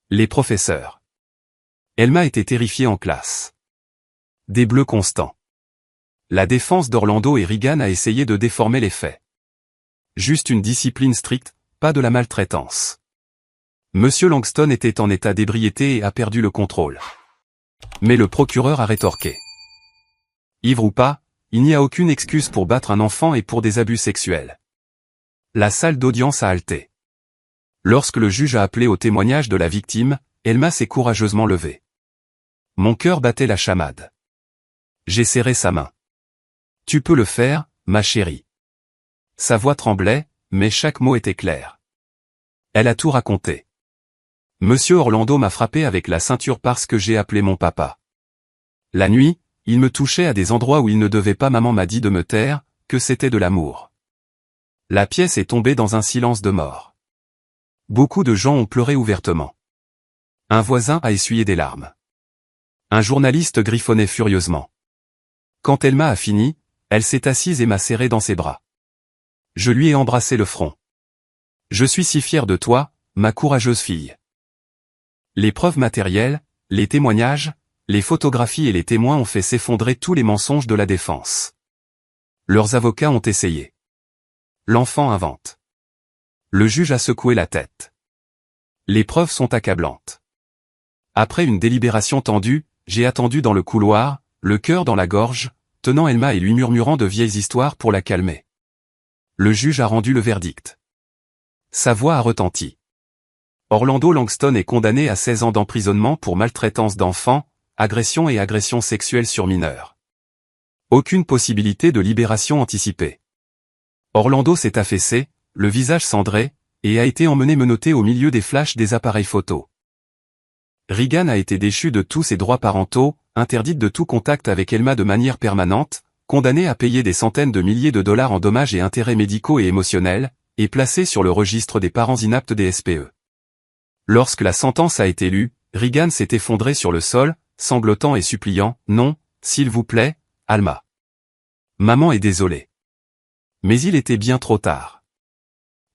Les professeurs. Elma était terrifiée en classe. Des bleus constants. La défense d'Orlando et Regan a essayé de déformer les faits. Juste une discipline stricte, pas de la maltraitance. Monsieur Langston était en état d'ébriété et a perdu le contrôle. Mais le procureur a rétorqué. Ivre ou pas, il n'y a aucune excuse pour battre un enfant et pour des abus sexuels. La salle d'audience a halté. Lorsque le juge a appelé au témoignage de la victime, Elma s'est courageusement levée. Mon cœur battait la chamade. J'ai serré sa main. Tu peux le faire, ma chérie. Sa voix tremblait, mais chaque mot était clair. Elle a tout raconté. Monsieur Orlando m'a frappé avec la ceinture parce que j'ai appelé mon papa. La nuit, il me touchait à des endroits où il ne devait pas. Maman m'a dit de me taire, que c'était de l'amour. La pièce est tombée dans un silence de mort. Beaucoup de gens ont pleuré ouvertement. Un voisin a essuyé des larmes. Un journaliste griffonnait furieusement. Quand Elma a fini, elle s'est assise et m'a serré dans ses bras. Je lui ai embrassé le front. Je suis si fier de toi, ma courageuse fille. Les preuves matérielles, les témoignages, les photographies et les témoins ont fait s'effondrer tous les mensonges de la défense. Leurs avocats ont essayé. L'enfant invente. Le juge a secoué la tête. Les preuves sont accablantes. Après une délibération tendue, j'ai attendu dans le couloir, le cœur dans la gorge, tenant Elma et lui murmurant de vieilles histoires pour la calmer. Le juge a rendu le verdict. Sa voix a retenti. Orlando Langston est condamné à 16 ans d'emprisonnement pour maltraitance d'enfants, agression et agression sexuelle sur mineurs. Aucune possibilité de libération anticipée. Orlando s'est affaissé, le visage cendré, et a été emmené menotté au milieu des flashs des appareils photo. Regan a été déchu de tous ses droits parentaux, interdite de tout contact avec Elma de manière permanente, condamnée à payer des centaines de milliers de dollars en dommages et intérêts médicaux et émotionnels, et placée sur le registre des parents inaptes des SPE. Lorsque la sentence a été lue, Regan s'est effondré sur le sol, sanglotant et suppliant, « Non, s'il vous plaît, Alma. Maman est désolée. » Mais il était bien trop tard.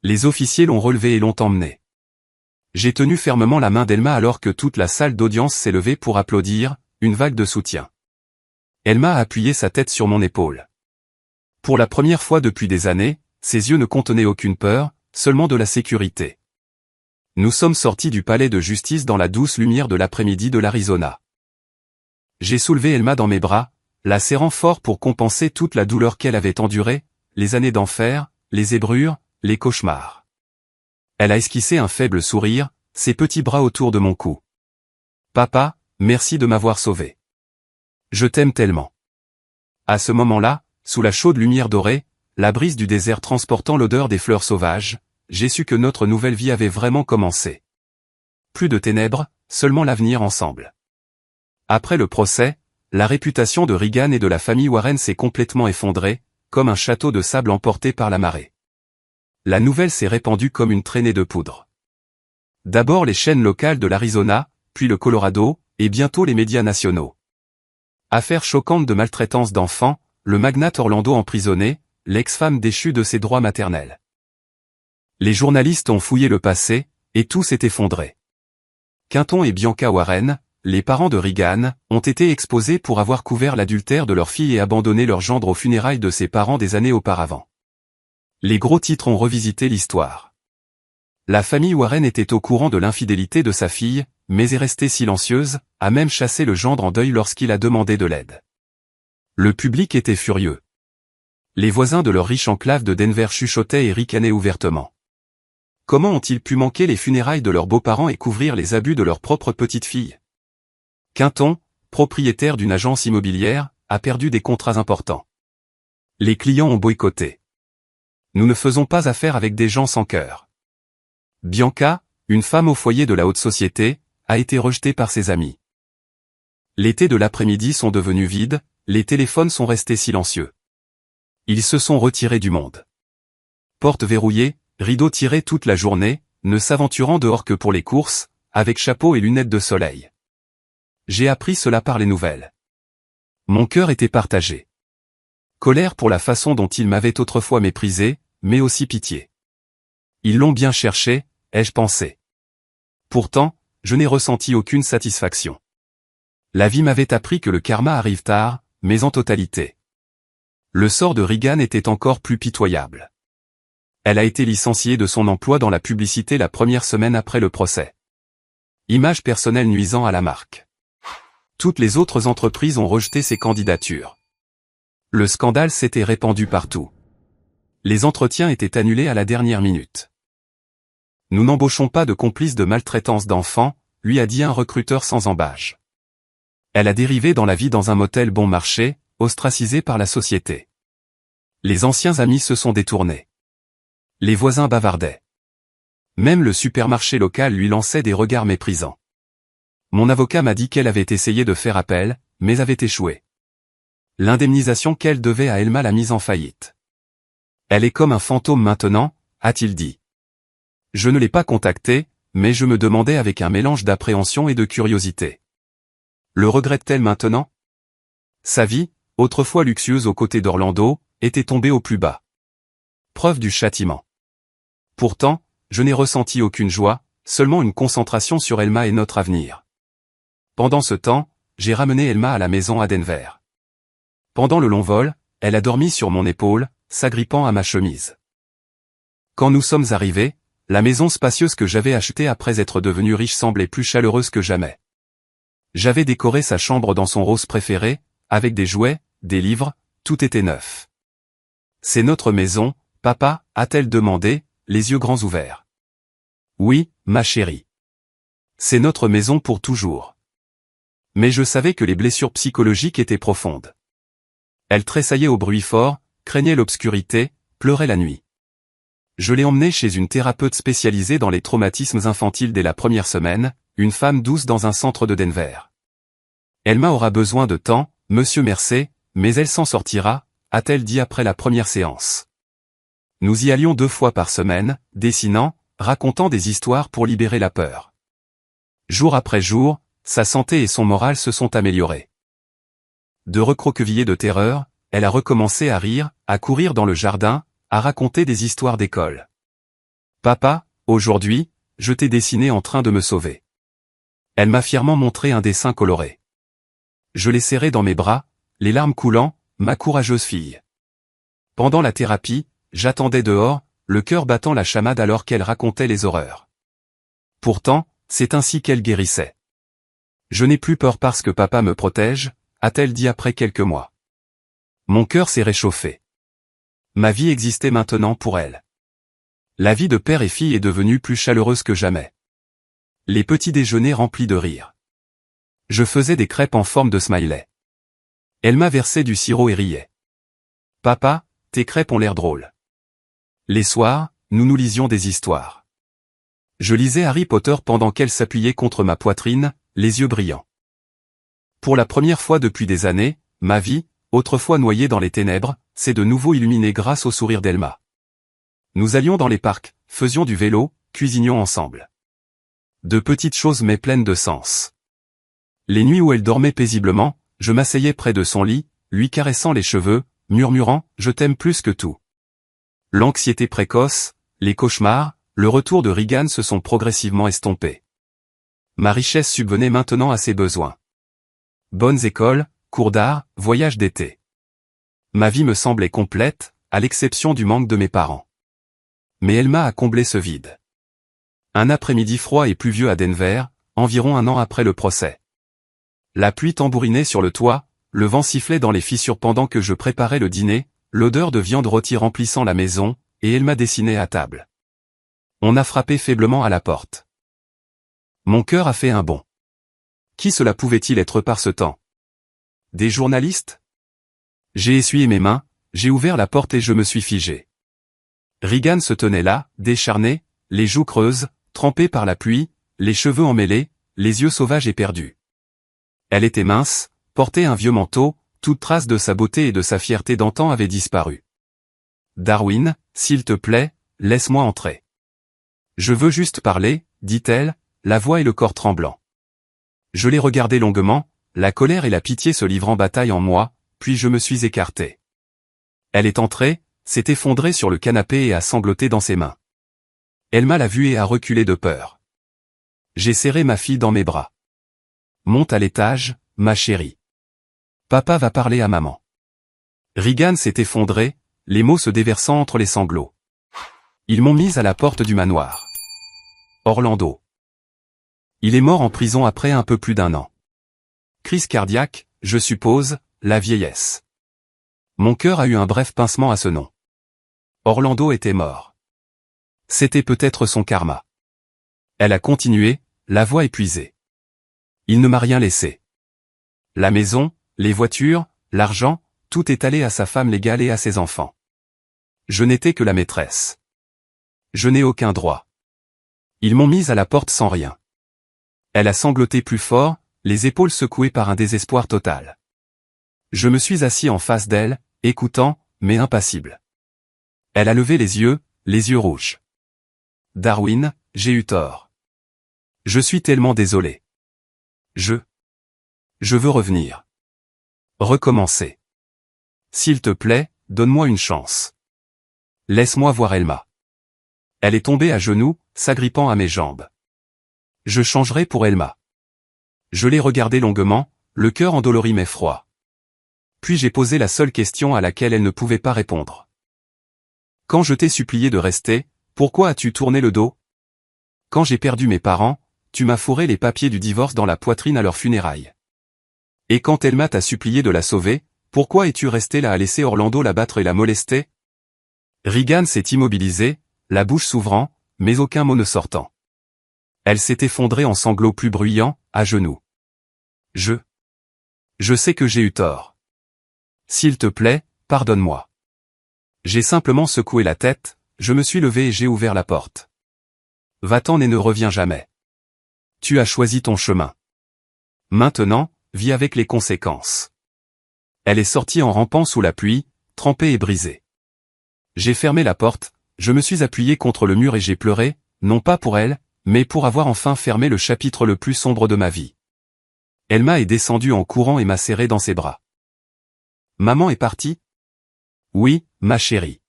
Les officiers l'ont relevé et l'ont emmené. J'ai tenu fermement la main d'Elma alors que toute la salle d'audience s'est levée pour applaudir, une vague de soutien. Elma a appuyé sa tête sur mon épaule. Pour la première fois depuis des années, ses yeux ne contenaient aucune peur, seulement de la sécurité. Nous sommes sortis du palais de justice dans la douce lumière de l'après-midi de l'Arizona. J'ai soulevé Elma dans mes bras, la serrant fort pour compenser toute la douleur qu'elle avait endurée, les années d'enfer, les ébrures, les cauchemars. Elle a esquissé un faible sourire, ses petits bras autour de mon cou. « Papa, merci de m'avoir sauvé. Je t'aime tellement. » À ce moment-là, sous la chaude lumière dorée, la brise du désert transportant l'odeur des fleurs sauvages, j'ai su que notre nouvelle vie avait vraiment commencé. Plus de ténèbres, seulement l'avenir ensemble. Après le procès, la réputation de Regan et de la famille Warren s'est complètement effondrée, comme un château de sable emporté par la marée. La nouvelle s'est répandue comme une traînée de poudre. D'abord les chaînes locales de l'Arizona, puis le Colorado, et bientôt les médias nationaux. Affaire choquante de maltraitance d'enfants, le magnate Orlando emprisonné, l'ex-femme déchue de ses droits maternels. Les journalistes ont fouillé le passé, et tout s'est effondré. Quinton et Bianca Warren, les parents de Regan, ont été exposés pour avoir couvert l'adultère de leur fille et abandonné leur gendre aux funérailles de ses parents des années auparavant. Les gros titres ont revisité l'histoire. La famille Warren était au courant de l'infidélité de sa fille, mais est restée silencieuse, a même chassé le gendre en deuil lorsqu'il a demandé de l'aide. Le public était furieux. Les voisins de leur riche enclave de Denver chuchotaient et ricanaient ouvertement. Comment ont-ils pu manquer les funérailles de leurs beaux-parents et couvrir les abus de leur propre petite-fille? Quinton, propriétaire d'une agence immobilière, a perdu des contrats importants. Les clients ont boycotté. Nous ne faisons pas affaire avec des gens sans cœur. Bianca, une femme au foyer de la haute société, a été rejetée par ses amis. Les thés de l'après-midi sont devenus vides, les téléphones sont restés silencieux. Ils se sont retirés du monde. Portes verrouillées, rideaux tirés toute la journée, ne s'aventurant dehors que pour les courses, avec chapeau et lunettes de soleil. J'ai appris cela par les nouvelles. Mon cœur était partagé. Colère pour la façon dont ils m'avaient autrefois méprisé, mais aussi pitié. Ils l'ont bien cherché, ai-je pensé. Pourtant, je n'ai ressenti aucune satisfaction. La vie m'avait appris que le karma arrive tard, mais en totalité. Le sort de Regan était encore plus pitoyable. Elle a été licenciée de son emploi dans la publicité la première semaine après le procès. Image personnelle nuisant à la marque. Toutes les autres entreprises ont rejeté ses candidatures. Le scandale s'était répandu partout. Les entretiens étaient annulés à la dernière minute. Nous n'embauchons pas de complice de maltraitance d'enfants, lui a dit un recruteur sans embâche. Elle a dérivé dans la vie dans un motel bon marché, ostracisée par la société. Les anciens amis se sont détournés. Les voisins bavardaient. Même le supermarché local lui lançait des regards méprisants. Mon avocat m'a dit qu'elle avait essayé de faire appel, mais avait échoué. L'indemnisation qu'elle devait à Elma l'a mise en faillite. Elle est comme un fantôme maintenant, a-t-il dit. Je ne l'ai pas contactée, mais je me demandais avec un mélange d'appréhension et de curiosité. Le regrette-t-elle maintenant? Sa vie, autrefois luxueuse aux côtés d'Orlando, était tombée au plus bas. Preuve du châtiment. Pourtant, je n'ai ressenti aucune joie, seulement une concentration sur Elma et notre avenir. Pendant ce temps, j'ai ramené Elma à la maison à Denver. Pendant le long vol, elle a dormi sur mon épaule, s'agrippant à ma chemise. Quand nous sommes arrivés, la maison spacieuse que j'avais achetée après être devenue riche semblait plus chaleureuse que jamais. J'avais décoré sa chambre dans son rose préféré, avec des jouets, des livres, tout était neuf. « C'est notre maison, papa ?» a-t-elle demandé, les yeux grands ouverts. « Oui, ma chérie. C'est notre maison pour toujours. » Mais je savais que les blessures psychologiques étaient profondes. Elle tressaillait au bruit fort, craignait l'obscurité, pleurait la nuit. Je l'ai emmenée chez une thérapeute spécialisée dans les traumatismes infantiles dès la première semaine, une femme douce dans un centre de Denver. Elma aura besoin de temps, monsieur Mercé, mais elle s'en sortira, a-t-elle dit après la première séance. Nous y allions 2 fois par semaine, dessinant, racontant des histoires pour libérer la peur. Jour après jour, sa santé et son moral se sont améliorés. De recroquevillée de terreur, elle a recommencé à rire, à courir dans le jardin, à raconter des histoires d'école. « Papa, aujourd'hui, je t'ai dessiné en train de me sauver. » Elle m'a fièrement montré un dessin coloré. Je l'ai serré dans mes bras, les larmes coulant, ma courageuse fille. Pendant la thérapie, j'attendais dehors, le cœur battant la chamade alors qu'elle racontait les horreurs. Pourtant, c'est ainsi qu'elle guérissait. Je n'ai plus peur parce que papa me protège, a-t-elle dit après quelques mois. Mon cœur s'est réchauffé. Ma vie existait maintenant pour elle. La vie de père et fille est devenue plus chaleureuse que jamais. Les petits déjeuners remplis de rire. Je faisais des crêpes en forme de smiley. Elle m'a versé du sirop et riait. Papa, tes crêpes ont l'air drôles. Les soirs, nous nous lisions des histoires. Je lisais Harry Potter pendant qu'elle s'appuyait contre ma poitrine, les yeux brillants. Pour la première fois depuis des années, ma vie, autrefois noyée dans les ténèbres, s'est de nouveau illuminée grâce au sourire d'Elma. Nous allions dans les parcs, faisions du vélo, cuisinions ensemble. De petites choses mais pleines de sens. Les nuits où elle dormait paisiblement, je m'asseyais près de son lit, lui caressant les cheveux, murmurant « Je t'aime plus que tout ». L'anxiété précoce, les cauchemars, le retour de Regan se sont progressivement estompés. Ma richesse subvenait maintenant à ses besoins. Bonnes écoles, cours d'art, voyages d'été. Ma vie me semblait complète, à l'exception du manque de mes parents. Mais Elma a comblé ce vide. Un après-midi froid et pluvieux à Denver, environ 1 an après le procès. La pluie tambourinait sur le toit, le vent sifflait dans les fissures pendant que je préparais le dîner, l'odeur de viande rôtie remplissant la maison, et Elma dessinait à table. On a frappé faiblement à la porte. Mon cœur a fait un bond. Qui cela pouvait-il être par ce temps? Des journalistes? J'ai essuyé mes mains, j'ai ouvert la porte et je me suis figé. Regan se tenait là, décharné, les joues creuses, trempées par la pluie, les cheveux emmêlés, les yeux sauvages et perdus. Elle était mince, portait un vieux manteau, toute trace de sa beauté et de sa fierté d'antan avait disparu. « Darwin, s'il te plaît, laisse-moi entrer. »« Je veux juste parler, » dit-elle, la voix et le corps tremblants. Je l'ai regardé longuement, la colère et la pitié se livrant bataille en moi, puis je me suis écarté. Elle est entrée, s'est effondrée sur le canapé et a sangloté dans ses mains. Elma l'a vue et a reculé de peur. J'ai serré ma fille dans mes bras. « Monte à l'étage, ma chérie. Papa va parler à maman. » Regan s'est effondré, les mots se déversant entre les sanglots. Ils m'ont mise à la porte du manoir. Orlando. Il est mort en prison après un peu plus d'1 an. Crise cardiaque, je suppose, la vieillesse. Mon cœur a eu un bref pincement à ce nom. Orlando était mort. C'était peut-être son karma. Elle a continué, la voix épuisée. Il ne m'a rien laissé. La maison, les voitures, l'argent, tout est allé à sa femme légale et à ses enfants. Je n'étais que la maîtresse. Je n'ai aucun droit. Ils m'ont mise à la porte sans rien. Elle a sangloté plus fort, les épaules secouées par un désespoir total. Je me suis assis en face d'elle, écoutant, mais impassible. Elle a levé les yeux rouges. Darwin, j'ai eu tort. Je suis tellement désolé. Je veux revenir. Recommencer. S'il te plaît, donne-moi une chance. Laisse-moi voir Elma. Elle est tombée à genoux, s'agrippant à mes jambes. Je changerai pour Elma. Je l'ai regardée longuement, le cœur endolori mais froid. Puis j'ai posé la seule question à laquelle elle ne pouvait pas répondre. Quand je t'ai supplié de rester, pourquoi as-tu tourné le dos? Quand j'ai perdu mes parents, tu m'as fourré les papiers du divorce dans la poitrine à leurs funérailles. Et quand Elma t'a supplié de la sauver, pourquoi es-tu resté là à laisser Orlando la battre et la molester? Regan s'est immobilisée, la bouche s'ouvrant, mais aucun mot ne sortant. Elle s'est effondrée en sanglots plus bruyants, à genoux. Je sais que j'ai eu tort. S'il te plaît, pardonne-moi. J'ai simplement secoué la tête, je me suis levé et j'ai ouvert la porte. Va-t'en et ne reviens jamais. Tu as choisi ton chemin. Maintenant, vis avec les conséquences. Elle est sortie en rampant sous la pluie, trempée et brisée. J'ai fermé la porte, je me suis appuyé contre le mur et j'ai pleuré, non pas pour elle, mais pour avoir enfin fermé le chapitre le plus sombre de ma vie. Elma est descendue en courant et m'a serré dans ses bras. Maman est partie? Oui, ma chérie.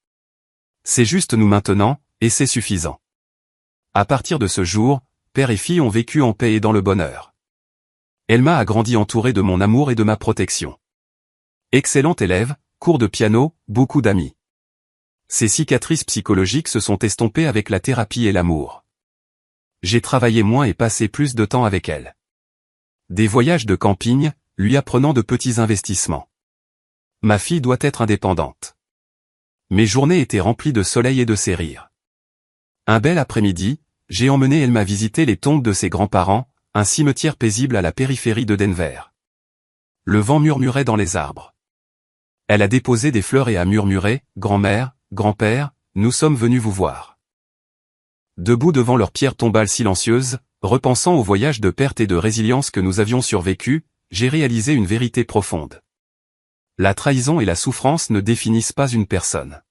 C'est juste nous maintenant, et c'est suffisant. À partir de ce jour, père et fille ont vécu en paix et dans le bonheur. Elma a grandi entourée de mon amour et de ma protection. Excellente élève, cours de piano, beaucoup d'amis. Ses cicatrices psychologiques se sont estompées avec la thérapie et l'amour. J'ai travaillé moins et passé plus de temps avec elle. Des voyages de camping, lui apprenant de petits investissements. Ma fille doit être indépendante. Mes journées étaient remplies de soleil et de ses rires. Un bel après-midi, j'ai emmené Elma visiter les tombes de ses grands-parents, un cimetière paisible à la périphérie de Denver. Le vent murmurait dans les arbres. Elle a déposé des fleurs et a murmuré, « Grand-mère, grand-père, nous sommes venus vous voir. » Debout devant leur pierre tombale silencieuse, repensant au voyage de perte et de résilience que nous avions survécu, j'ai réalisé une vérité profonde. La trahison et la souffrance ne définissent pas une personne.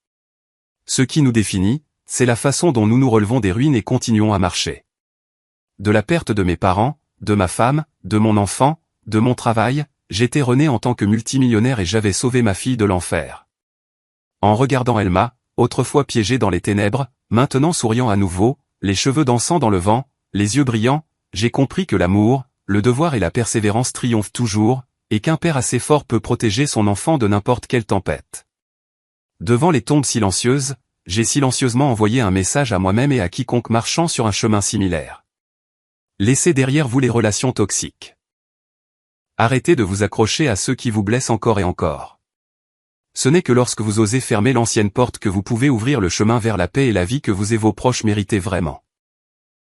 Ce qui nous définit, c'est la façon dont nous nous relevons des ruines et continuons à marcher. De la perte de mes parents, de ma femme, de mon enfant, de mon travail, j'étais rené en tant que multimillionnaire et j'avais sauvé ma fille de l'enfer. En regardant Elma, autrefois piégée dans les ténèbres, maintenant souriant à nouveau, les cheveux dansant dans le vent, les yeux brillants, j'ai compris que l'amour, le devoir et la persévérance triomphent toujours, et qu'un père assez fort peut protéger son enfant de n'importe quelle tempête. Devant les tombes silencieuses, j'ai silencieusement envoyé un message à moi-même et à quiconque marchant sur un chemin similaire. Laissez derrière vous les relations toxiques. Arrêtez de vous accrocher à ceux qui vous blessent encore et encore. Ce n'est que lorsque vous osez fermer l'ancienne porte que vous pouvez ouvrir le chemin vers la paix et la vie que vous et vos proches méritez vraiment.